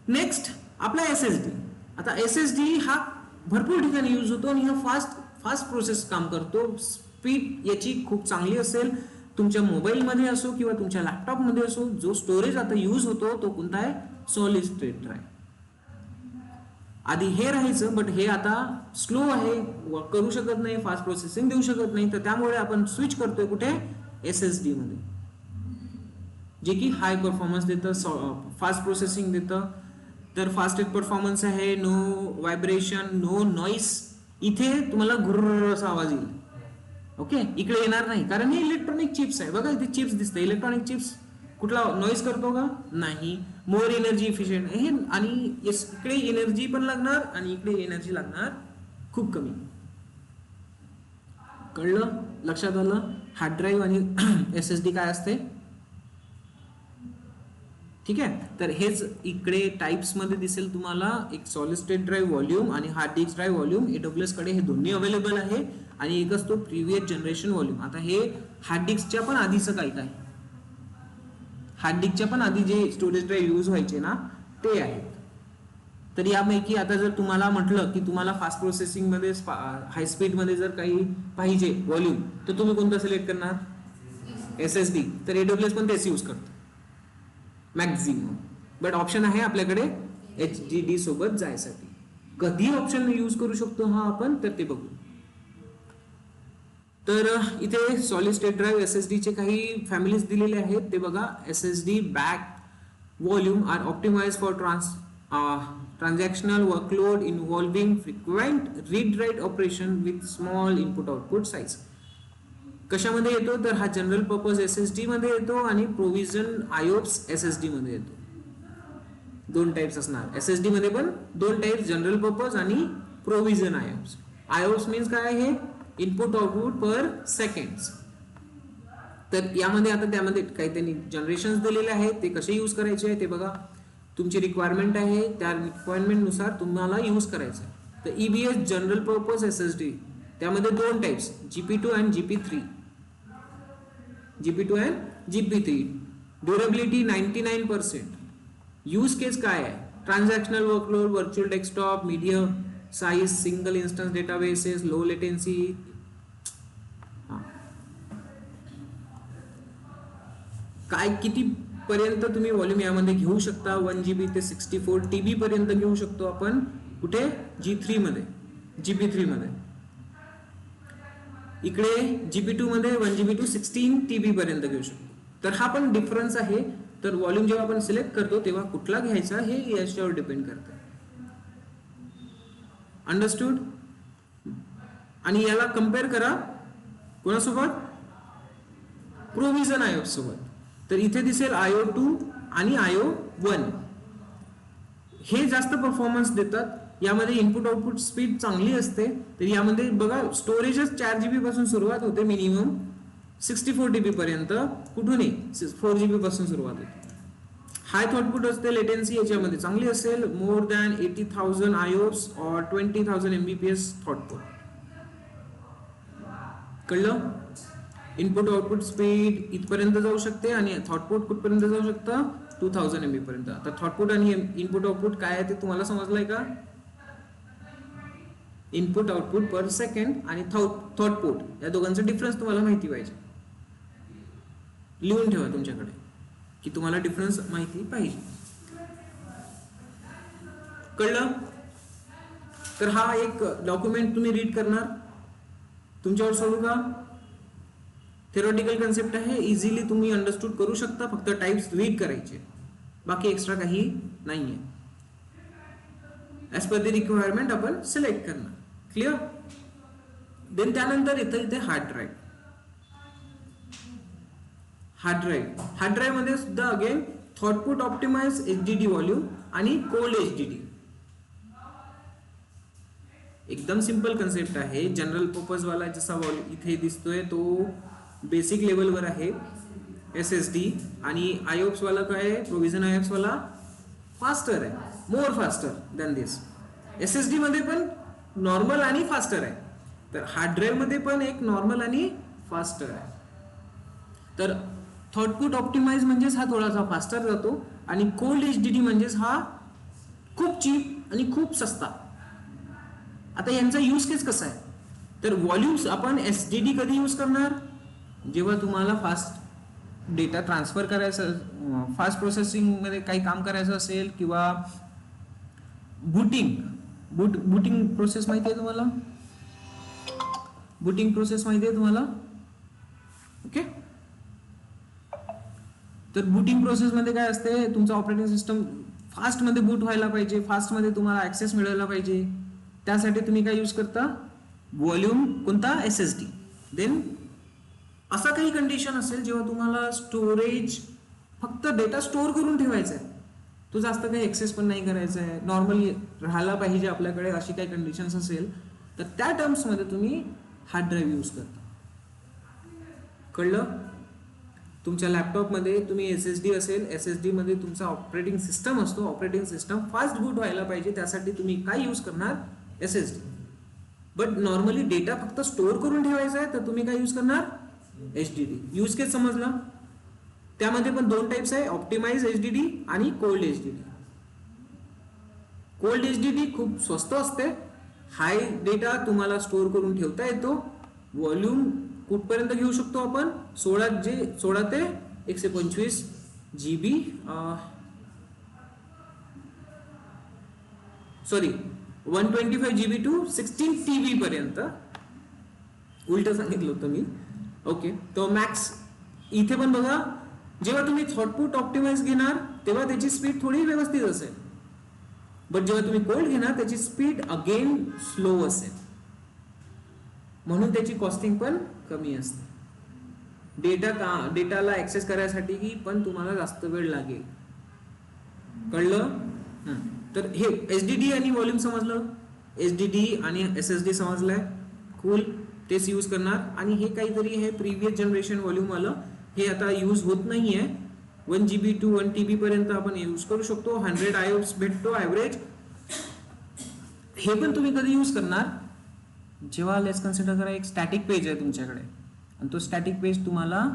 नेक्स्ट आपला SSD. आता SSD हा भरपूर ठिकाणी यूज होतो आणि हा फास्ट प्रोसेस काम करतो. स्पीड याची खूप चांगली असेल. तुमच्या मोबाईलमध्ये असो किंवा तुमच्या लॅपटॉपमध्ये असो, जो स्टोरेज आता यूज होतो तो कोणता आहे, सॉलिड स्टेट ड्राईव्ह. आधी हे राहायचं, बट हे आता स्लो आहे, करू शकत नाही, फास्ट प्रोसेसिंग देऊ शकत नाही, तर त्यामुळे आपण स्विच करतोय कुठे, SSD मध्ये, जे की हाय परफॉर्मन्स देतं, फास्ट प्रोसेसिंग देतं. तर फास्टेस्ट परफॉर्मन्स आहे, नो व्हायब्रेशन, नो नॉईस. इथे तुम्हाला घुर्र असा आवाज येईल. ओके, इकडे येणार नाही, कारण हे इलेक्ट्रॉनिक चिप्स आहे. बघा इथे चिप्स दिसते, इलेक्ट्रॉनिक चिप्स. कुठला नॉईज करतो का, नाही. मोर एनर्जी इफिशियंट हे, आणि इकडे एनर्जी पण लागणार आणि इकडे एनर्जी लागणार खूप कमी. कळलं, लक्षात आलं. हार्ड ड्राईव्ह आणि SSD काय असते, ठीक आहे. तर हेच इकडे टाइप्स मध्ये दिसेल तुम्हाला, एक सॉलिड स्टेट ड्राईव्ह व्हॉल्यूम आणि hard disk drive volume. AWS कडे हे दोन्ही अवेलेबल आहे, आणि एक असतो प्रिव्हियस जनरेशन व्हॉल्यूम. आता हे हार्ड डिस्कच्या पण आधीचं काय काय, हार्ड डिस्कच्या पण आधी जे स्टोरेज ड्राईव्ह यूज व्हायचे ना ते आहेत. तर यापैकी आता जर तुम्हाला म्हटलं की तुम्हाला फास्ट प्रोसेसिंग मध्ये, हाय स्पीड मध्ये जर काही पाहिजे व्हॉल्यूम, तर तुम्ही कोणतं सिलेक्ट करणार, SSD. तर AWS पण तेच यूज करतो मॅक्झिमम. बट ऑप्शन आहे आपल्याकडे HDD सोबत जायसाठी. कधी ऑप्शन यूज करू शकतो हा आपण, तर ते बघू. तर इथे सॉलिड स्टेट ड्राईव्ह SSD चे काही फॅमिलीज दिलेले आहेत, ते बघा. SSD back volume are optimised for transactional workload involving frequent read-write operation with small input-output size. कशामध्ये येतो, तर हा जनरल पर्पज SSD मध्ये येतो आणि प्रोव्हिजन IOPS SSD मध्ये येतो. दोन टाइप्स असणार. SSD मध्ये पण दोन टाइप्स, जनरल पर्पज आणि प्रोव्हिजन IOPS. IOPS मीन्स काय आहे, इनपुट आउटपुट पर सेकंड्स. तर यामध्ये आता त्यामध्ये काही त्यांनी जनरेशन्स दिलेले आहेत, ते कसे यूज करायचे आहे ते बघा. तुमची रिक्वायरमेंट आहे, त्या रिक्वायरमेंट नुसार तुम्हाला यूज करायचं आहे. तर EBS जनरल पर्पज SSD, त्यामध्ये दोन टाइप्स, GP2 आणि GP3. GP2 and GP3. Durability 99%. Use case काय आहे, transactional workload, virtual desktop, medium size, single instance databases, low latency. काय किती पर्यंत तुम्ही व्हॉल्यूम यामध्ये घेऊ शकता, 1 GB ते 64 TB पर्यंत घेऊ शकतो आपण. कुठे, G3 मध्ये, GP3 मध्ये. इकडे GP2 मध्ये 1 GB to 16 TB पर्यंत घेऊ शकतो. तर हा पण डिफरन्स आहे. तर व्हॉल्यूम जेव्हा आपण सिलेक्ट करतो तेव्हा कुठला घ्यायचा हे याच्यावर डिपेंड करतं. अंडरस्टूड. आणि याला कम्पेअर करा कोणासोबत, प्रोव्हिजन IOPS सोबत. तर इथे दिसेल IO2 आणि IO1 हे जास्त परफॉर्मन्स देतात. यामध्ये इनपुट आउटपुट स्पीड चांगली असते. तर यामध्ये बघा, स्टोरेजच 4 GB पासून सुरुवात होते, मिनिमम 64 TB पर्यंत. कुठूनही 4 GB पासून सुरुवात होते. हाय थॉटपुट असते, लेटेन्सी याच्यामध्ये चांगली असेल, मोर दॅन 80,000 IOPS और 20,000 MBPS थॉटपुट. कळलं. इनपुट आउटपुट स्पीड इथपर्यंत जाऊ शकते आणि थॉटपुट कुठपर्यंत जाऊ शकतं, 2000 MB पर्यंत. आता थॉटपुट आणि इनपुट आउटपुट काय आहे ते तुम्हाला समजलंय का. इनपुट आउटपुट पर सेकंड आणि थॉटपुट या दोघांचा डिफरन्स तुम्हाला माहिती पाहिजे. लिहून ठेवा तुमच्याकडे की तुम्हाला डिफरन्स माहिती पाहिजे. कळलं. तर हा एक डॉक्युमेंट तुम्ही रीड करणार, तुमच्यावर सोडू का. थेरोटिकल कन्सेप्ट आहे, इझिली तुम्ही अंडरस्टूड करू शकता, फक्त टाइप्स रीड करायचे, बाकी एक्स्ट्रा काही नाहीये. ॲज पर द रिक्वायरमेंट आपण सिलेक्ट करणार. क्लिअर. देन त्यानंतर इथे हार्ड ड्राईव्ह. हार्ड ड्राईव्ह मध्ये सुद्धा अगेन थॉटपुट ऑप्टिमाइज HDD व्हॉल्यूम आणि कोल्ड HDD. एकदम सिंपल कन्सेप्ट आहे. जनरल पर्पज वाला जसा इथे दिसतोय तो बेसिक लेवलवर आहे SSD, आणि IOPS वाला काय आहे, प्रोव्हिजन IOPS वाला फास्टर आहे, मोर फास्टर दॅन दिस. SSD मध्ये पण नॉर्मल आणि फास्टर आहे, तर हार्ड ड्राईव्ह मध्ये पण एक नॉर्मल आणि फास्टर आहे. तर थॉटपुट ऑप्टिमाइज म्हणजेच हा थोडासा फास्टर जातो, आणि कोल्ड HDD म्हणजेच हा खूप चीप आणि खूप सस्ता. आता यांचा यूज केस कसा आहे, तर व्हॉल्यूम्स आपण SSD कधी यूज करणार, जेव्हा तुम्हाला फास्ट डेटा ट्रान्सफर करायचा, फास्ट प्रोसेसिंग मध्ये काही काम करायचं असेल, किंवा बुटिंग प्रोसेस माहिती आहे तुम्हाला, बुटिंग प्रोसेस माहिती आहे तुम्हाला. ओके. तर बुटिंग प्रोसेस मध्ये काय असते, तुमचा ऑपरेटिंग सिस्टम फास्ट मध्ये बूट व्हायला पाहिजे, फास्ट मध्ये तुम्हाला ऍक्सेस मिळायला पाहिजे, त्यासाठी तुम्ही काय यूज करता, व्हॉल्यूम कोणता, SSD. देन असा काही कंडिशन असेल जेव्हा तुम्हाला स्टोरेज फक्त डेटा स्टोअर करून ठेवायचा आहे, तो जास्त काही ऍक्सेस पण नाही करायचा आहे, नॉर्मली राहायला पाहिजे आपल्याकडे, अशी काही कंडिशन्स असेल तर त्या टर्म्स मध्ये तुम्ही हार्ड ड्राईव्ह यूज करता. कळलं. तुमच्या लॅपटॉपमध्ये तुम्ही SSD असेल, SSD मध्ये तुमचा ऑपरेटिंग सिस्टम असतो, ऑपरेटिंग सिस्टम फास्ट बूट व्हायला पाहिजे, त्यासाठी तुम्ही काय यूज करणार, SSD. बट नॉर्मली डेटा फक्त स्टोअर करून ठेवायचा आहे, तर तुम्ही काय यूज करणार, HDD. यूज केस समजलं. त्यामध्ये पण दोन टाइप्स आहे, ऑप्टिमाइज HDD आणि कोल्ड HDD. कोल्ड HDD खूप स्वस्त असते, हाय डेटा तुम्हाला स्टोअर करून ठेवता येतो, व्हॉल्यूम कुठपर्यंत घेऊ शकतो आपण, 16 ते 125 GB, sorry 125 GB to 16 TB पर्यंत, उलट सांगितलं होतं मी. ओके. तो मॅक्स इथे पण बघा, जेव्हा तुम्ही थॉटपुट ऑप्टिमाइज घेणार तेव्हा त्याची स्पीड थोडी व्यवस्थित असेल, बट जेव्हा तुम्ही कोल्ड घेणार त्याची स्पीड अगेन स्लो असेल, म्हणून त्याची कॉस्टिंग पण कमी असते. डेटाला ऍक्सेस करायसाठी पण तुम्हाला जास्त वेळ लागेल. कळलं. तर हे HDD आणि व्हॉल्यूम समजलं, HDD आणि SSD समजलंय, कूल, तेच यूज करणार. आणि हे काहीतरी हे प्रिव्हियस जनरेशन व्हॉल्यूम वालं हे आता यूज होत नाहीये. 1 GB टू 1 TB पर्यंत आपण यूज करू शकतो, 100 IOPS भेटतो ऍव्हरेज. हे पण तुम्ही कधी यूज करणार, जेव्हा लेट्स कन्सिडर करा एक स्टॅटिक पेज आहे तुमच्याकडे, आणि तो स्टॅटिक पेज तुम्हाला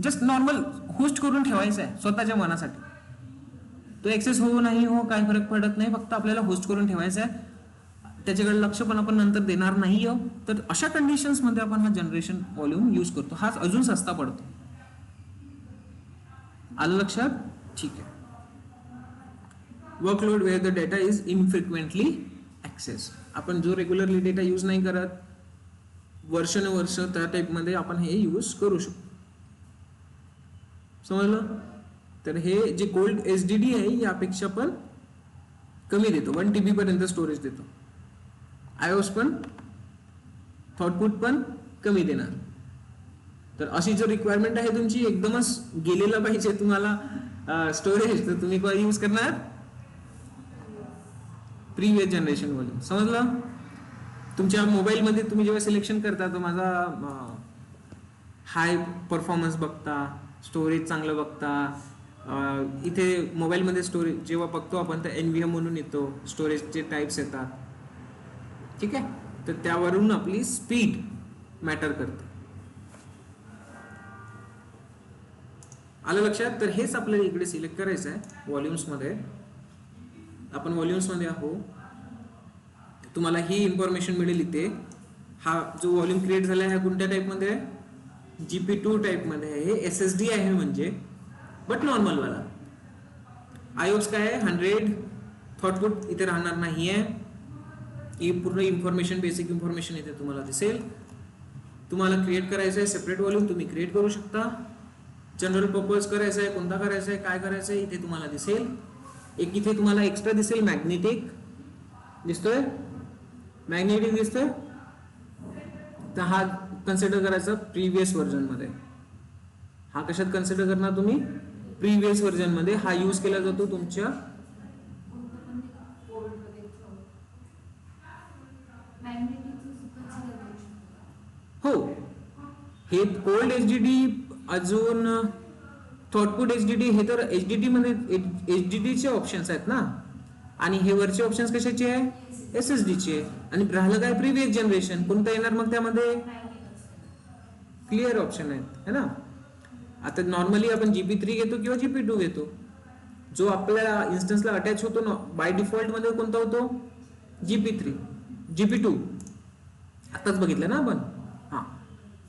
जस्ट नॉर्मल होस्ट करून ठेवायचा आहे स्वतःच्या मनासाठी. तो ऍक्सेस हो नाही हो काही फरक पडत नाही, फक्त आपल्याला होस्ट करून ठेवायचा आहे, त्याच्याकडे लक्ष पण आपण नंतर देणार नाही. तर अशा कंडिशन्स मध्ये आपण हा जनरेशन व्हॉल्यूम यूज करतो. हा अजून सस्ता पडतो. आलं लक्षात. ठीक आहे. Workload where the data is infrequently access. आपण जो रेग्युलरली डेटा यूज नाही करत, वर्षानुवर्ष त्या टाइप मध्ये आपण हे यूज करू शकतो. समजलं. तर हे जे कोल्ड HDD आहे यापेक्षा पण कमी देतो, 1 TB पर्यंत स्टोरेज देतो. IOS पण थॉटपुट पण कमी देणार. तर अशी जर रिक्वायरमेंट आहे तुमची, एकदमच गेलेला पाहिजे तुम्हाला स्टोरेज, तर तुम्ही काय यूज करणार, प्रिव्हियस जनरेशन व्हॉल्यूम. समजलं. तुमच्या मोबाईल मध्ये तुम्ही जेव्हा सिलेक्शन करता तर माझा हाय परफॉर्मन्स बघता, स्टोरेज चांगलं बघता, इथे मोबाईल मध्ये स्टोरेज जेव्हा बघतो आपण तर NVMe म्हणून येतो, स्टोरेजचे टाइप्स येतात. ठीक आहे. तर त्यावरून आपली स्पीड मॅटर करते. आलं लक्षात. तर हेच आपल्याला इकडे सिलेक्ट करायचं आहे व्हॉल्यूम्स मध्ये. आपण व्हॉल्यूम्स मध्ये आहोत. तुम्हाला ही इन्फॉर्मेशन मिळेल इथे. हा जो व्हॉल्यूम क्रिएट झाला आहे कोणत्या टाइप मध्ये आहे, GP2 टाइप मध्ये आहे. हे SSD आहे म्हणजे, बट नॉर्मल वाला. IOPS काय आहे 100. थॉटपुट इथे राहणार नाहीये. ही पूर्ण इन्फॉर्मेशन, बेसिक इन्फॉर्मेशन इथे तुम्हाला दिसेल. तुम्हाला क्रिएट करायचं आहे सेपरेट व्हॉल्यूम, तुम्ही क्रिएट करू शकता. जनरल पर्पज करायचं आहे, कोणता करायचा आहे, काय करायचं आहे, इथे तुम्हाला दिसेल. एक इथे तुम्हाला एक्स्ट्रा दिसेल मॅग्नेटिक, दिसतोय मॅग्नेटिक दिसतोय तर हा कन्सिडर करायचा प्रिव्हियस व्हर्जन मध्ये हा कशात कन्सिडर करणार तुम्ही प्रिव्हियस व्हर्जन मध्ये हा यूज केला जातो तुमच्या हो हे ओल्ड HDD अजून थॉटपुट HDD हे तर HDD मध्ये HDD चे ऑप्शन्स आहेत ना आणि हे वरचे ऑप्शन्स कशाचे आहे SSD चे आणि राहिलं काय प्रिव्हियस जनरेशन कोणतं येणार मग त्यामध्ये क्लिअर ऑप्शन आहेत है ना आता नॉर्मली आपण GP3 घेतो किंवा GP2 घेतो जो आपल्या इन्स्टन्सला अटॅच होतो ना बाय डिफॉल्ट मध्ये कोणता होतो GP3 GP2 आताच बघितलं ना आपण हा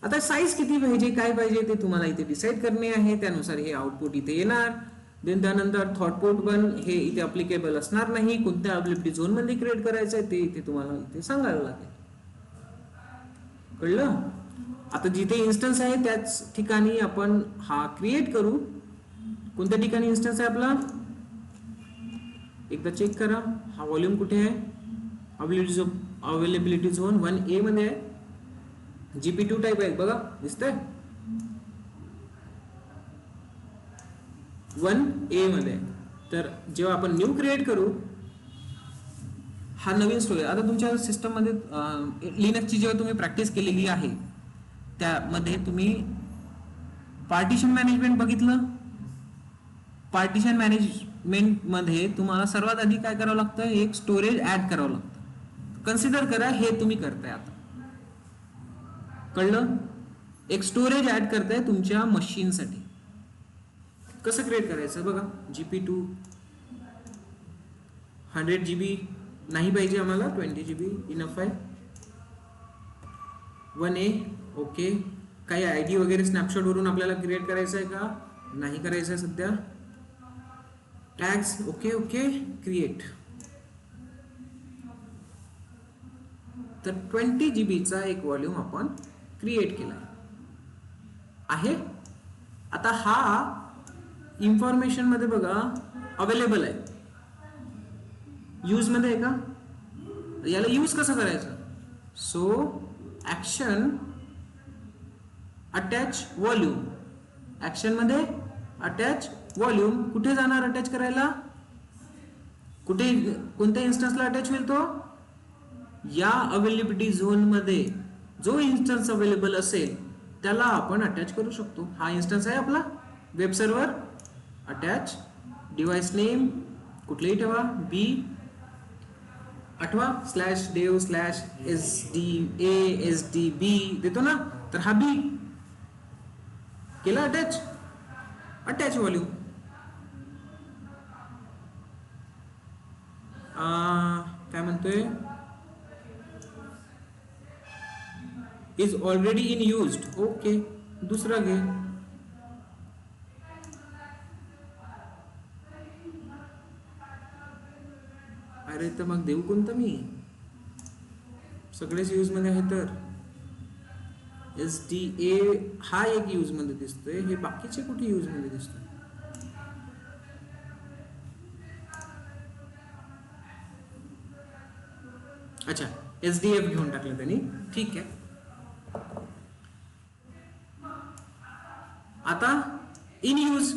आता साईज किती पाहिजे काय पाहिजे ते तुम्हाला इथे डिसाईड करणे आहे त्यानुसार हे आउटपुट इथे येणार देन त्यानंतर थॉटपुट पण हे इथे अप्लिकेबल असणार नाही कोणत्या अवेलेबिलिटी झोन मध्ये क्रिएट करायचं आहे ते इथे तुम्हाला इथे सांगायला लागेल कळलं आता जिथे इन्स्टन्स आहे त्याच ठिकाणी आपण हा क्रिएट करू कोणत्या ठिकाणी इन्स्टन्स आहे आपला एकदा चेक करा हा व्हॉल्यूम कुठे आहे अवेलेबिलिटी झोन 1A मध्ये आहे GP2 टाइप आहे बघा दिसतंय 1A मध्ये तर जेव्हा आपण न्यू क्रिएट करू हा नवीन स्टोरेज आता तुमच्या सिस्टम मध्ये लिनक्सची जेव्हा तुम्ही प्रॅक्टिस केलेली आहे त्यामध्ये तुम्ही पार्टिशन मॅनेजमेंट बघितलं पार्टिशन मॅनेजमेंट मध्ये तुम्हाला सर्वात आधी काय करावं लागतं एक स्टोरेज ऍड करावं लागतं कन्सिडर करा हे तुम्ही करताय आता कळलं एक स्टोरेज ऍड करताय तुमच्या मशीन साठी कसं क्रिएट करायचं बघा GP2 100 GB नाही पाहिजे आम्हाला 20 GB इनफ आहे 1A ओके काही ID वगैरे स्नॅपशॉट वरून आपल्याला क्रिएट करायचं आहे का नाही करायचं आहे सध्या टॅग्स ओके ओके क्रिएट तर 20 GB चा एक व्हॉल्यूम आपण क्रिएट केला आहे आता हा इन्फॉर्मेशन मध्ये बघा अवेलेबल आहे यूज मध्ये आहे का याला यूज कसं करायचं so action attach volume action मध्ये अटॅच व्हॉल्यूम कुठे जाणार अटॅच करायला कुठे कोणत्या इन्स्टन्सला अटॅच होईल तो या अवेलेबिलिटी झोन मध्ये जो इन्स्टन्स अवेलेबल असेल त्याला आपण अटॅच करू शकतो हा इन्स्टन्स आहे आपला web server attach device name कुठलेही ठेवा बी आठवा /dev/sda/sdb देतो ना तर हा बी केला अटॅच व्हॉल्यूम काय म्हणतोय is already in used okay दुसरा घे अरे तर मग देऊ कोणतं मी सगळेच यूज मध्ये आहे तर SDA हा एक यूज मध्ये दिसतोय हे बाकीचे कुठे यूज मध्ये दिसतोय अच्छा SDF घेऊन टाकलं त्यांनी ठीक आहे आता इन यूज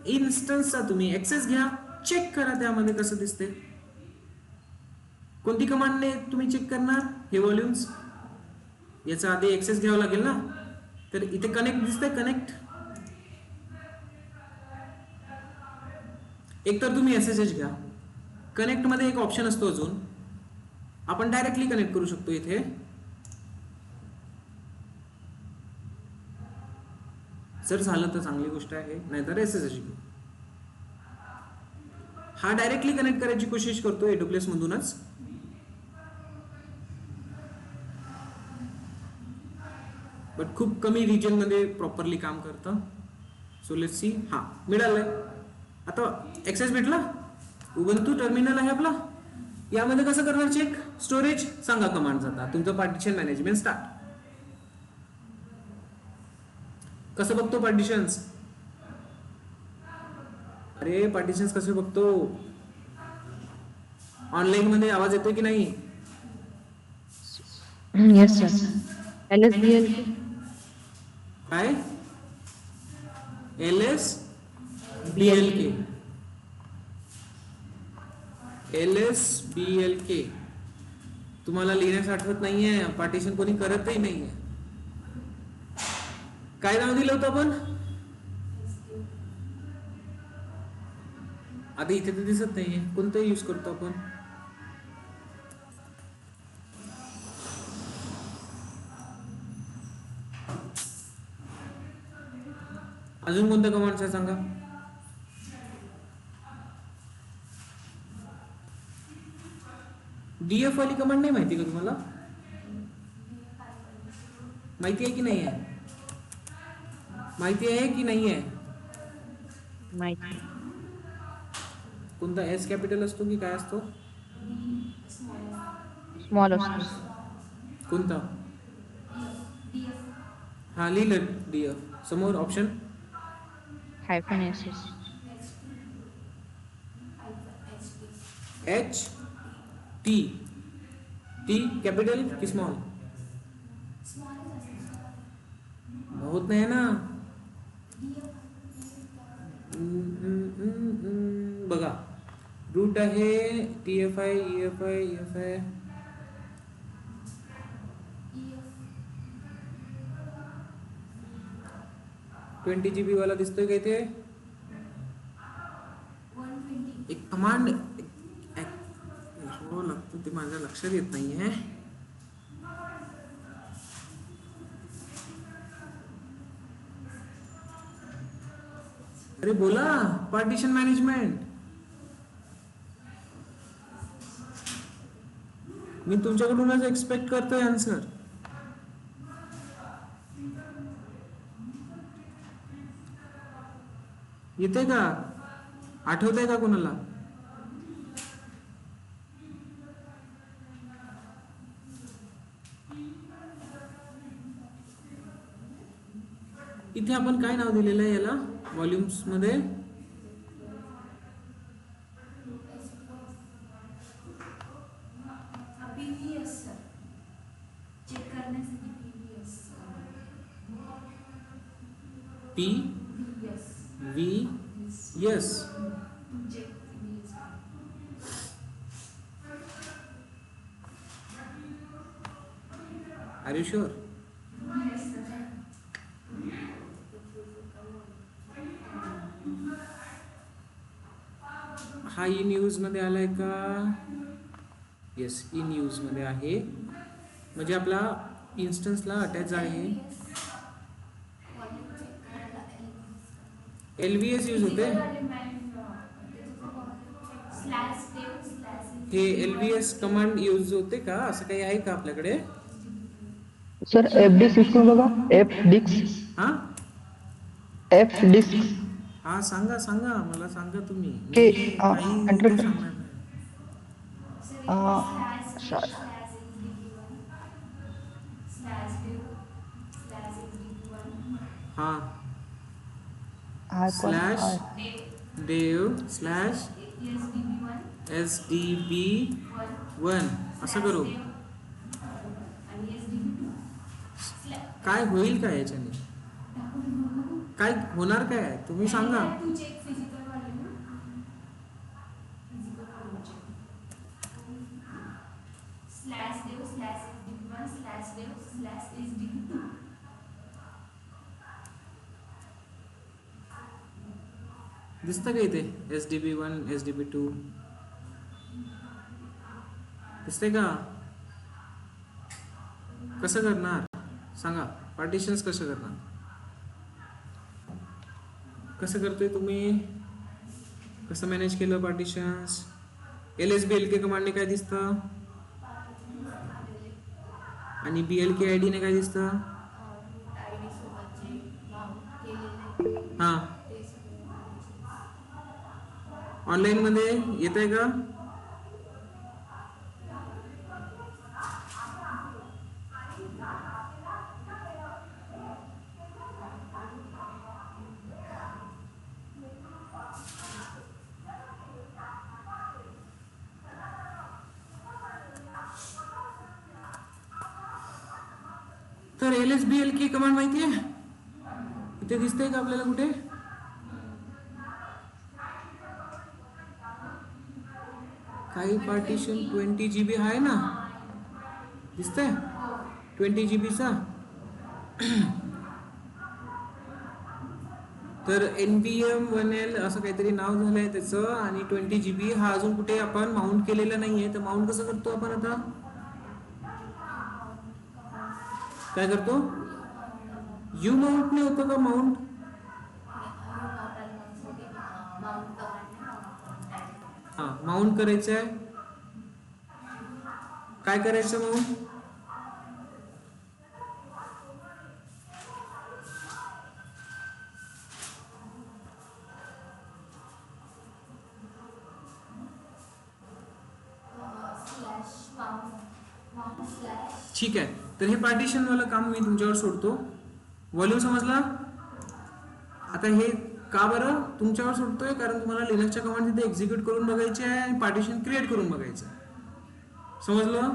इन्स्टन्सचा तुम्ही ऍक्सेस घ्या चेक करा त्यामध्ये कसं दिसते कोणती कमांडने तुम्ही चेक करणार हे व्हॉल्यूम्स याचा आधी ऍक्सेस घ्यावा लागेल ना तर इथे कनेक्ट दिसतंय कनेक्ट एक तर तुम्ही SSH घ्या कनेक्ट मध्ये एक ऑप्शन असतो अजून आपण डायरेक्टली कनेक्ट करू शकतो इथे जर झालं तर चांगली गोष्ट आहे नाहीतर SSH घेऊ हा डायरेक्टली कनेक्ट करायची कोशिश करतो AWS मधूनच बट खूप कमी रिजन मध्ये प्रॉपरली काम करतं सो लेट्स सी हा मिळालंय आता ऍक्सेस भेटला उबंतू टर्मिनल आहे आपला यामध्ये कसं करणार चेक स्टोरेज सांगा कमांड जाता तुमचं पार्टिशन मॅनेजमेंट स्टार्ट कसं बघतो पार्टिशन्स अरे पार्टिशन्स कसे बघतो ऑनलाईन मध्ये आवाज येतोय की नाही? Yes, sir. LSBLK. काय? LS BLK. LSBLK. तुम्हाला लिहिण्यास आठवत नाहीये, पार्टिशन कोणी करतही नाहीये. काय नाव दिलं होतं आपण? आता इथे तर दिसत नाहीये, कोणतं यूज करतो आपण? अजून कोणत्या कमांड्स आहे सांगा? डीएफ वाली कमांड नाही माहिती का तुम्हाला? माहिती आहे की नाही आहे? माहिती आहे की नाही आहे? माहिती. कोणता एस कॅपिटल असतो की काय असतो? Small असतो. कोणता? हा लिहिलं डीएफ समोर option. Hyphen SS. H T. T capital की स्मॉल? होत नाही ना. बघा रूट आहे T F I E F I E F I. $20 वाला दिसतोय का इथे? एक कमांड हो लागतो ते माझ्या लक्षात येत नाहीये. अरे बोला, पार्टिशन मॅनेजमेंट. मी तुमच्याकडूनच एक्सपेक्ट करतोय आन्सर. येते का? आठवतंय का कोणाला? इथे आपण काय नाव दिलेलं आहे याला व्हॉल्यूम्स मध्ये? P V S. Are you sure? हा ई न्यूज मध्ये आलाय का? येस, ई न्यूज मध्ये आहे. म्हणजे आपला इन्स्टन्सला अटॅच आहे. LVS यूज होते. हे LVS कमांड यूज होते का? असं काही आहे का आपल्याकडे? सर एफ डिस्क विकून बघा. F disk. हा एफ डिस्क. हा सांगा सांगा मला सांगा तुम्ही. के मी काही एंटर इथे कर. सांगणार नाही. हा स्लॅश देव स्लॅश SDB1 असं करू. काय होईल काय याच्याने? काय होणार काय तुम्ही सांगा. दिसतं का इथे SDB1 SDB2 दिसतंय का? कसं करणार सांगा. पार्टिशन्स कसं करणार? कसं करतोय तुम्ही? कसं मॅनेज केलं पार्टिशन्स? LSBLK कमांडने काय दिसतं? आणि BLK ID ने काय दिसतं? हा ऑनलाईन मध्ये येत आहे का? तर LSBL की कमांड माहिती आहे, इथे दिसतंय का आपल्याला कुठे? काही पार्टिशन 20 GB आहे ना, दिसतंय 20 GB चा. तर NVM1L असं काहीतरी नाव झालंय त्याचं, आणि 20 GB हा अजून कुठे आपण माउंट केलेला नाहीये. तर माउंट कसं करतो आपण आता? काय करतो? यू माउंट ने होतं का माउंट? हा, माउंट करायचं आहे. काय करायचं माउंट? ठीक आहे. तर हे पार्टिशन वाला काम मी तुमच्यावर सोडतो. व्हॉल्यूम समजला? आता हे का बरं तुमच्यावर सोडतोय? कारण तुम्हाला लिनक्सच्या कमांड तिथे एक्झिक्यूट करून बघायचे आहे आणि पार्टिशन क्रिएट करून बघायचं आहे. समजलं?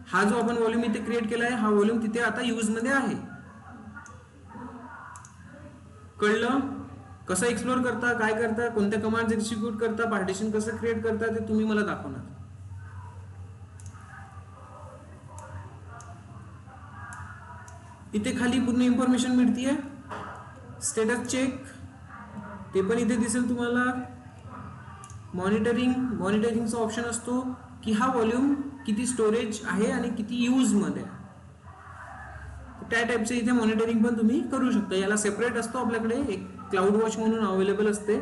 हा जो आपण व्हॉल्यूम इथे क्रिएट केला आहे, हा व्हॉल्यूम तिथे आता यूज मध्ये आहे. कळलं? कसं एक्सप्लोर करता, काय करता, कोणत्या कमांड एक्झिक्यूट करता, पार्टिशन कसं क्रिएट करता, ते तुम्ही मला दाखवणार. इथे खाली पूर्ण इन्फॉर्मेशन मिळतीये. स्टेटस चेक ते पण इथे दिसेल तुम्हाला. मॉनिटरिंगचा ऑप्शन असतो की हा व्हॉल्यूम किती स्टोरेज आहे आणि किती यूज मध्ये आहे. त्या टाईपचे इथे मॉनिटरिंग पण तुम्ही करू शकता. याला सेपरेट असतो आपल्याकडे, एक क्लाउड वॉच म्हणून अवेलेबल असते,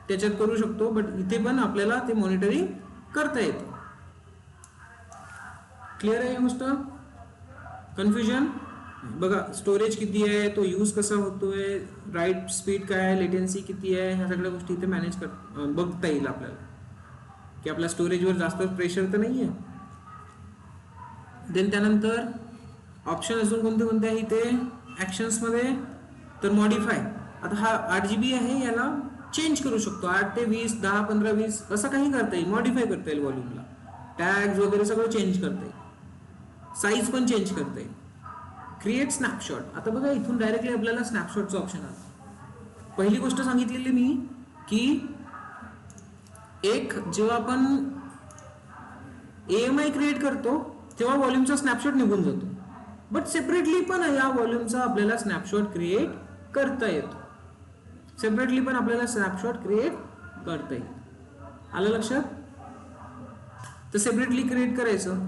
त्याच्यात करू शकतो. बट इथे पण आपल्याला ते मॉनिटरिंग करता येते. क्लिअर आहे ही गोष्ट? कन्फ्युजन? बघा, स्टोरेज किती आहे, तो यूज कसा होतोय, राईट स्पीड काय आहे, लेटेन्सी किती आहे, ह्या सगळ्या गोष्टी इथे मॅनेज बघता येईल आपल्याला की आपल्या स्टोरेजवर जास्त प्रेशर तर नाही आहे. देन त्यानंतर ऑप्शन अजून कोणते कोणते आहे इथे ॲक्शन्समध्ये? तर मॉडिफाय. आता हा 8 GB आहे, याला चेंज करू शकतो. 8 ते 20, 10, 15, 20 असं काही करता येईल. मॉडिफाय करता येईल व्हॉल्यूमला. टॅग्स वगैरे सगळं चेंज करता येईल. साईज पण चेंज करता येईल. Create snapshot. आता बघा, इथून डायरेक्टली आपल्याला स्नॅपशॉटचं ऑप्शन आलं. पहिली गोष्ट सांगितलेली मी की एक जेव्हा आपण AMI क्रिएट करतो तेव्हा व्हॉल्यूमचा स्नॅपशॉट निघून जातो. बट सेपरेटली पण या व्हॉल्यूमचा आपल्याला स्नॅपशॉट क्रिएट करता येतो. सेपरेटली पण आपल्याला स्नॅपशॉट क्रिएट करता येईल. आलं लक्षात? तर सेपरेटली क्रिएट करायचं.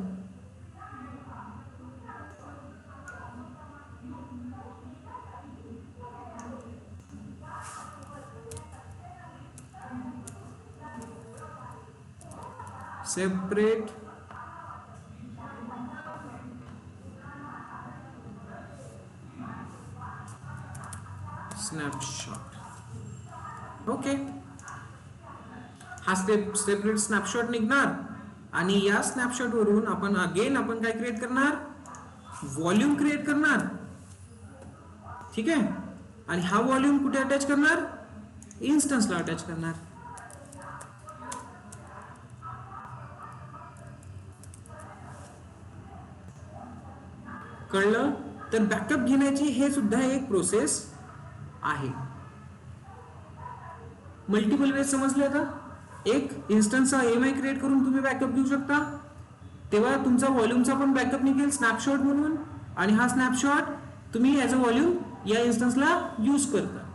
Separate snapshot. ओके, हा सेपरेट स्नॅपशॉट निघणार आणि या स्नॅपशॉट वरून आपण काय क्रिएट करणार? व्हॉल्यूम क्रिएट करणार. ठीक आहे. आणि हा व्हॉल्यूम कुठे अटॅच करणार? इन्स्टन्सला अटॅच करणार. कळलं? तर बॅकअप घेण्याची हे सुद्धा एक प्रोसेस आहे. मल्टिपल वेज समजले आता? एक इन्स्टन्सचा AMI क्रिएट करून तुम्ही बॅकअप घेऊ शकता, तेव्हा तुमचा व्हॉल्यूमचा पण बॅकअप निघेल स्नॅपशॉट म्हणून, आणि हा स्नॅपशॉट तुम्ही ॲज अ व्हॉल्यूम या इन्स्टन्सला यूज करता.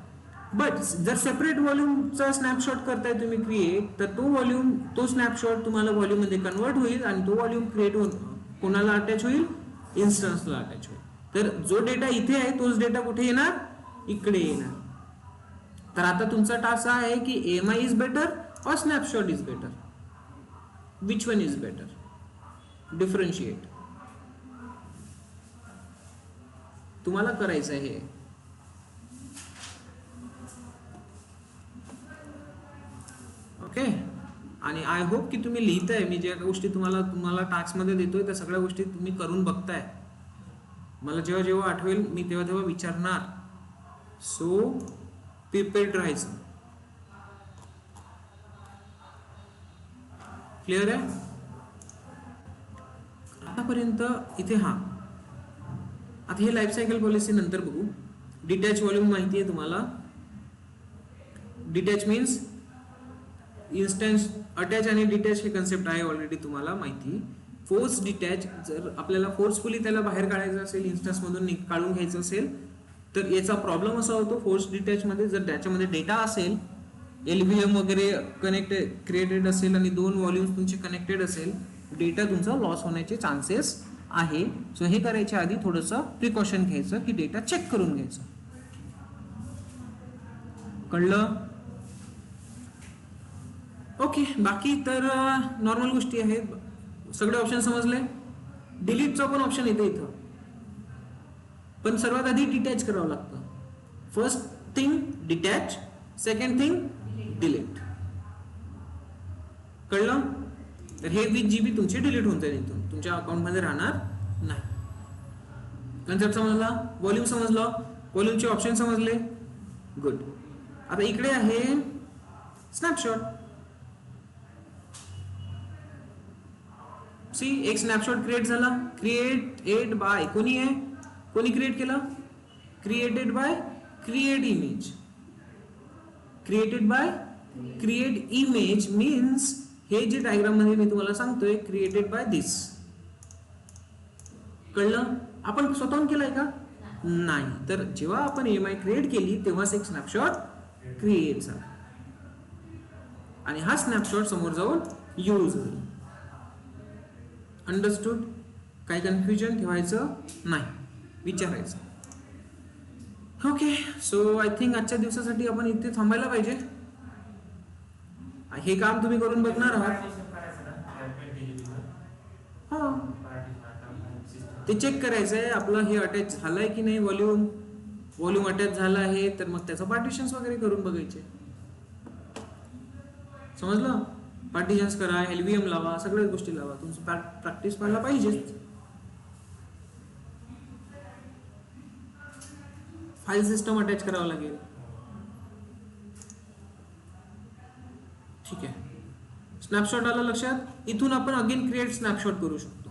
बट जर सेपरेट व्हॉल्यूमचा स्नॅपशॉट करताय तुम्ही क्रिएट, तर तो स्नॅपशॉट तुम्हाला व्हॉल्यूम मध्ये कन्वर्ट होईल आणि तो व्हॉल्यूम क्रिएट होऊन कोणाला अटॅच होईल? इन्स्टन्सला अटॅच होईल. तर जो डेटा इथे आहे तोच डेटा कुठे येणार? इकडे येणार. तर आता तुमचा टास्क आहे की AMI इज बेटर और snapshot is better? Which one is better? Differentiate. तुम्हाला करायचं आहे. ओके. आणि आय होप की तुम्ही लिहिताय. मी ज्या गोष्टी तुम्हाला टास्क मध्ये देतोय त्या सगळ्या गोष्टी तुम्ही करून बघताय. मला जेव्हा जेव्हा आठवेल मी तेव्हा विचारणार. सो प्रिपेअर्ड राहायचं. क्लिअर आहे? आतापर्यंत इथे आता हे लाईफ सायकल पॉलिसी नंतर बघू. डिटॅच व्हॉल्यूम माहिती आहे तुम्हाला. Detach means instance. अटॅच आणि डिटॅच हे कन्सेप्ट आहे ऑलरेडी तुम्हाला माहिती. फोर्स डिटॅच, जर आपल्याला फोर्सफुली त्याला बाहेर काढायचं असेल, इन्स्टन्स मधून काढून घ्यायचं असेल, तर याचा प्रॉब्लेम असा होतो फोर्स डिटॅच मध्ये, जर त्याच्यामध्ये डेटा असेल, LVM वगैरे क्रिएटेड असेल आणि 2 व्हॉल्यूम्स तुमचे कनेक्टेड असेल, डेटा तुमचा लॉस होण्याचे चान्सेस आहे. सो हे करायच्या आधी थोडंसं प्रिकॉशन घ्यायचं की डेटा चेक करून घ्यायचं. कळलं? ओके. बाकी तर नॉर्मल गोष्टी आहेत. सगळे ऑप्शन समजले. डिलीटचा पण ऑप्शन येते इथं, पण सर्वात आधी डिटॅच करावं लागतं. First thing detach, second thing delete. कळलं? तर हे 20 GB तुमचे डिलीट होऊन जाईल, इथून तुमच्या अकाउंटमध्ये राहणार नाही. कन्सेप्ट समजला? व्हॉल्यूम समजलं? व्हॉल्यूमचे ऑप्शन समजले? गुड. आता इकडे आहे स्नॅपशॉट. सी, एक स्नॅपशॉट क्रिएट झाला. क्रिएटेड बाय कोणी आहे? कोणी क्रिएट केला? Created by create image. Created by create image means हे जे डायग्राम मध्ये मी तुम्हाला सांगतोय, क्रिएटेड बाय दिस. कळलं? आपण स्वतःहून केलाय का? नाही. तर जेव्हा आपण EMI क्रिएट केली तेव्हाच एक स्नॅपशॉट क्रिएट झाला आणि हा स्नॅपशॉट समोर जाऊन यूज होईल. अंडरस्टूड? काही कन्फ्युजन ठेवायचं नाही, विचारायचं. ओके. सो आय थिंक आजच्या दिवसासाठी आपण इथे थांबायला पाहिजे. हे काम तुम्ही करून बघणार आहात. हा, ते चेक करायचं आहे आपलं हे अटॅच झालंय की नाही. व्हॉल्यूम अटॅच झाला आहे तर मग त्याचं पार्टिशन्स वगैरे करून बघायचे. समजलं? पार्टिशन्स करा, LVM लावा, सगळ्याच गोष्टी लावा. तुमचं प्रॅक्टिस व्हायला पाहिजेच. फाईल सिस्टम अटॅच करावं लागेल. ठीक आहे. स्नॅपशॉट आला लक्षात? इथून आपण अगेन क्रिएट स्नॅपशॉट करू शकतो.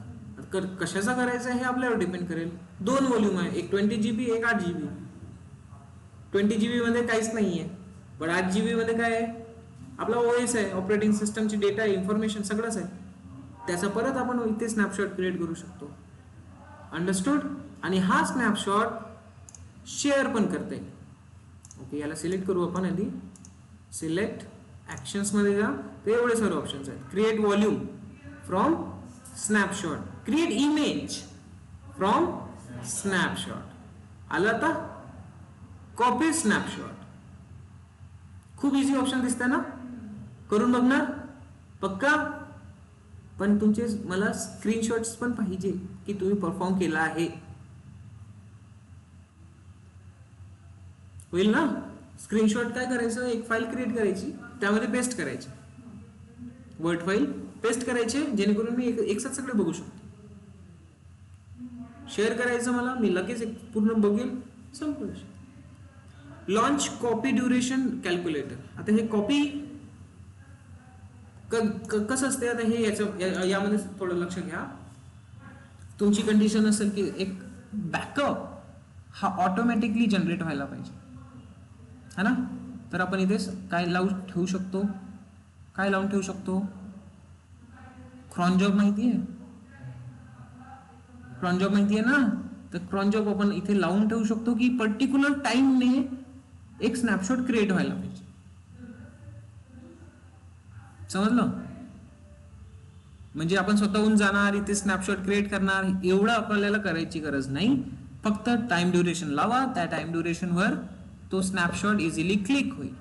कशाचा करायचा हे आपल्यावर डिपेंड करेल. 2 व्हॉल्यूम आहे, एक 20 GB, एक 8 GB. 20 GB मध्ये काहीच नाहीये, पण 8 GB मध्ये काय आहे? आपला OS आहे, ऑपरेटिंग सिस्टमची डेटा, इन्फॉर्मेशन सगळंच आहे. त्याचा परत आपण इथे स्नॅपशॉट क्रिएट करू शकतो. अंडरस्टूड? आणि हा स्नॅपशॉट शेअर पण करता येईल. ओके, याला सिलेक्ट करू आपण आधी. सिलेक्ट ऍक्शन्स मध्ये जा. ते एवढे सर्व ऑप्शन्स आहेत. Create volume from snapshot, create image from snapshot. आला आता? Copy snapshot. खूप इझी ऑप्शन दिसतंय ना? करून बघणार पक्का? पण तुमचे मला स्क्रीनशॉट्स पण पाहिजे की तुम्ही परफॉर्म केला आहे. होईल ना? स्क्रीनशॉट काय करायचं? एक फाईल क्रिएट करायची, त्यामध्ये पेस्ट करायची, वर्ड फाईल पेस्ट करायचे, जेणेकरून मी एकसाथ सगळे बघू शकतो. शेअर करायचं मला, मी लगेच एक पूर्ण बघेल. संपलं. Launch copy duration calculator. आता हे कॉपी कसं असते? आता हे यामध्ये थोडं लक्ष घ्या. तुमची कंडिशन असेल की एक बॅकअप हा ऑटोमॅटिकली जनरेट व्हायला पाहिजे, है ना? तर आपण इथे काय लावून ठेवू शकतो? काय लावून ठेवू शकतो? क्रॉन जॉब माहिती आहे? क्रॉन जॉब माहिती आहे ना? तर क्रॉन जॉब आपण इथे लावून ठेवू शकतो की पर्टिक्युलर टाइमने एक स्नॅपशॉट क्रिएट व्हायला पाहिजे. समजलं? म्हणजे आपण स्वतःहून जाणार, इथे स्नॅपशॉट क्रिएट करणार, एवढं आपल्याला करायची गरज नाही. फक्त टाइम ड्युरेशन लावा, त्या टाइम ड्युरेशन वर तो स्नॅपशॉट इझिली क्लिक होईल.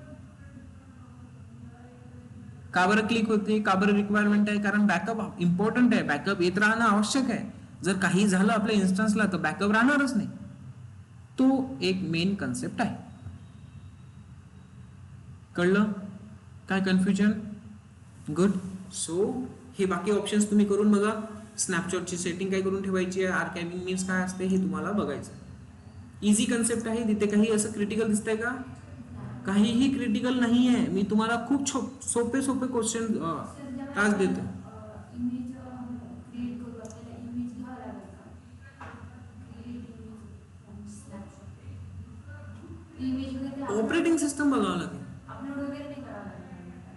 का बरं क्लिक होते? का बरं रिक्वायरमेंट आहे? कारण बॅकअप इम्पॉर्टंट आहे. बॅकअप येत राहणं आवश्यक आहे. जर काही झालं आपल्या इन्स्टन्सला तर बॅकअप राहणारच नाही. तो एक मेन कन्सेप्ट आहे. कळलं? काय कन्फ्युजन? गुड. सो हे बाकी ऑप्शन्स तुम्ही करून बघा. स्नॅपशॉटची सेटिंग काय करून ठेवायची आहे, आर्काइविंग मीन्स काय असते हे तुम्हाला बघायचं. इझी कन्सेप्ट आहे. तिथे काही असं क्रिटिकल दिसतंय का? काहीही क्रिटिकल नाही आहे. मी तुम्हाला खूप सोपे क्वेश्चन टास्क देतो. ऑपरेटिंग सिस्टम बघावं लागेल.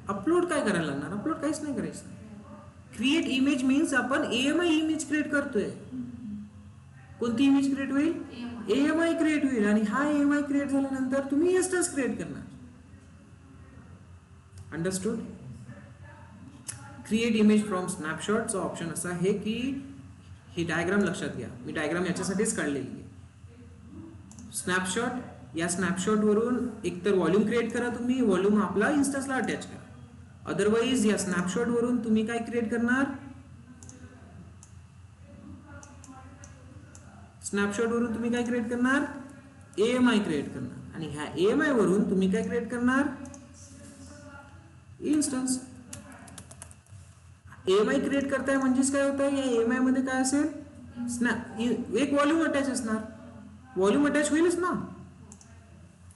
अपलोड काय करायला लागणार? अपलोड काहीच नाही करायचं. क्रिएट इमेज मीन्स आपण AMI इमेज क्रिएट करतोय. कोणती इमेज क्रिएट होईल? AMI क्रिएट होईल आणि हा AMI क्रिएट झाल्यानंतर तुम्ही इन्स्टन्स क्रिएट करणार. अंडरस्टूड? क्रिएट इमेज फ्रॉम स्नॅपशॉटचा ऑप्शन असा आहे की ही डायग्राम लक्षात घ्या. मी डायग्राम याच्यासाठीच काढलेली आहे. स्नॅपशॉट, या स्नॅपशॉट वरून एकतर व्हॉल्यूम क्रिएट करा तुम्ही, व्हॉल्यूम आपला इन्स्टन्सला अटॅच करा. अदरवाइज या स्नॅपशॉट वरून तुम्ही काय क्रिएट करणार? स्नॅपशॉट वरून तुम्ही काय क्रिएट करणार? AMI क्रिएट करणार आणि ह्या AMI वरून तुम्ही काय क्रिएट करणार? इन्स्टन्स. AMI क्रिएट करताय म्हणजेच काय होतं? या AMI मध्ये काय असेल? एक व्हॉल्यूम अटॅच असणार. व्हॉल्यूम अटॅच होईलच ना.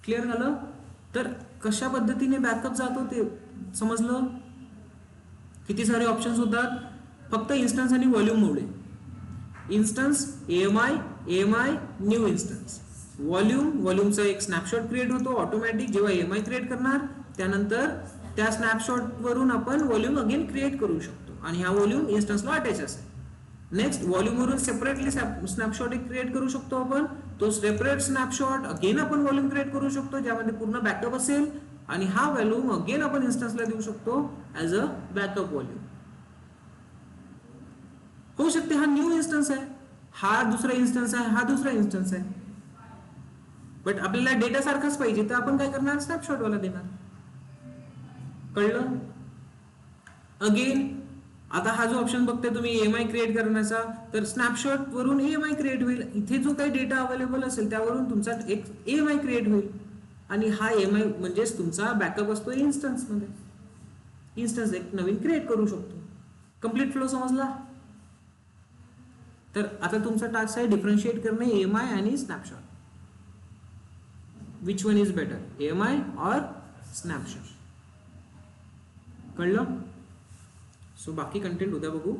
क्लिअर झालं? तर कशा पद्धतीने बॅकअप जातो ते समजलं? किती सारे ऑप्शन्स होतात फक्त इन्स्टन्स आणि व्हॉल्यूम मुळे. Instance, AMI, new instance. व्हॉल्यूमचा एक स्नॅपशॉट क्रिएट होतो ऑटोमॅटिक जेव्हा AMI क्रिएट करणार. त्यानंतर त्या स्नॅपशॉट वरून आपण व्हॉल्यूम अगेन क्रिएट करू शकतो आणि हा व्हॉल्यूम इन्स्टन्सला अटॅच असेल. नेक्स्ट, व्हॉल्यूम वरून सेपरेटली स्नॅपशॉट एक क्रिएट करू शकतो आपण. तो सेपरेट स्नॅपशॉट अगेन आपण व्हॉल्यूम क्रिएट करू शकतो ज्यामध्ये पूर्ण बॅकअप असेल आणि हा व्हॉल्यूम अगेन आपण इन्स्टन्सला देऊ शकतो ऍज अ बॅकअप व्हॉल्यूम. होऊ शकते हा न्यू इन्स्टन्स आहे, हा दुसरा इन्स्टन्स आहे, हा दुसरा इन्स्टन्स आहे. बट आपल्याला डेटा सारखाच पाहिजे तर आपण काय करणार? स्नॅपशॉट वाला देणार. कळलं? अगेन आता हा जो ऑप्शन बघताय तुम्ही AMI क्रिएट करण्याचा, तर स्नॅपशॉट वरून AMI क्रिएट होईल. इथे जो काही डेटा अवेलेबल असेल त्यावरून तुमचा एक AMI क्रिएट होईल आणि हा AMI म्हणजेच तुमचा बॅकअप असतो इन्स्टन्स मध्ये. इन्स्टन्स एक नवीन क्रिएट करू शकतो. कंप्लीट फ्लो समजला? तर आता तुमचा टास्क आहे डिफरन्शिएट करणे AMI आणि snapshot. Which one is better, AMI और स्नॅपशॉट? कळलं? सो बाकी कंटेंट उद्या बघू.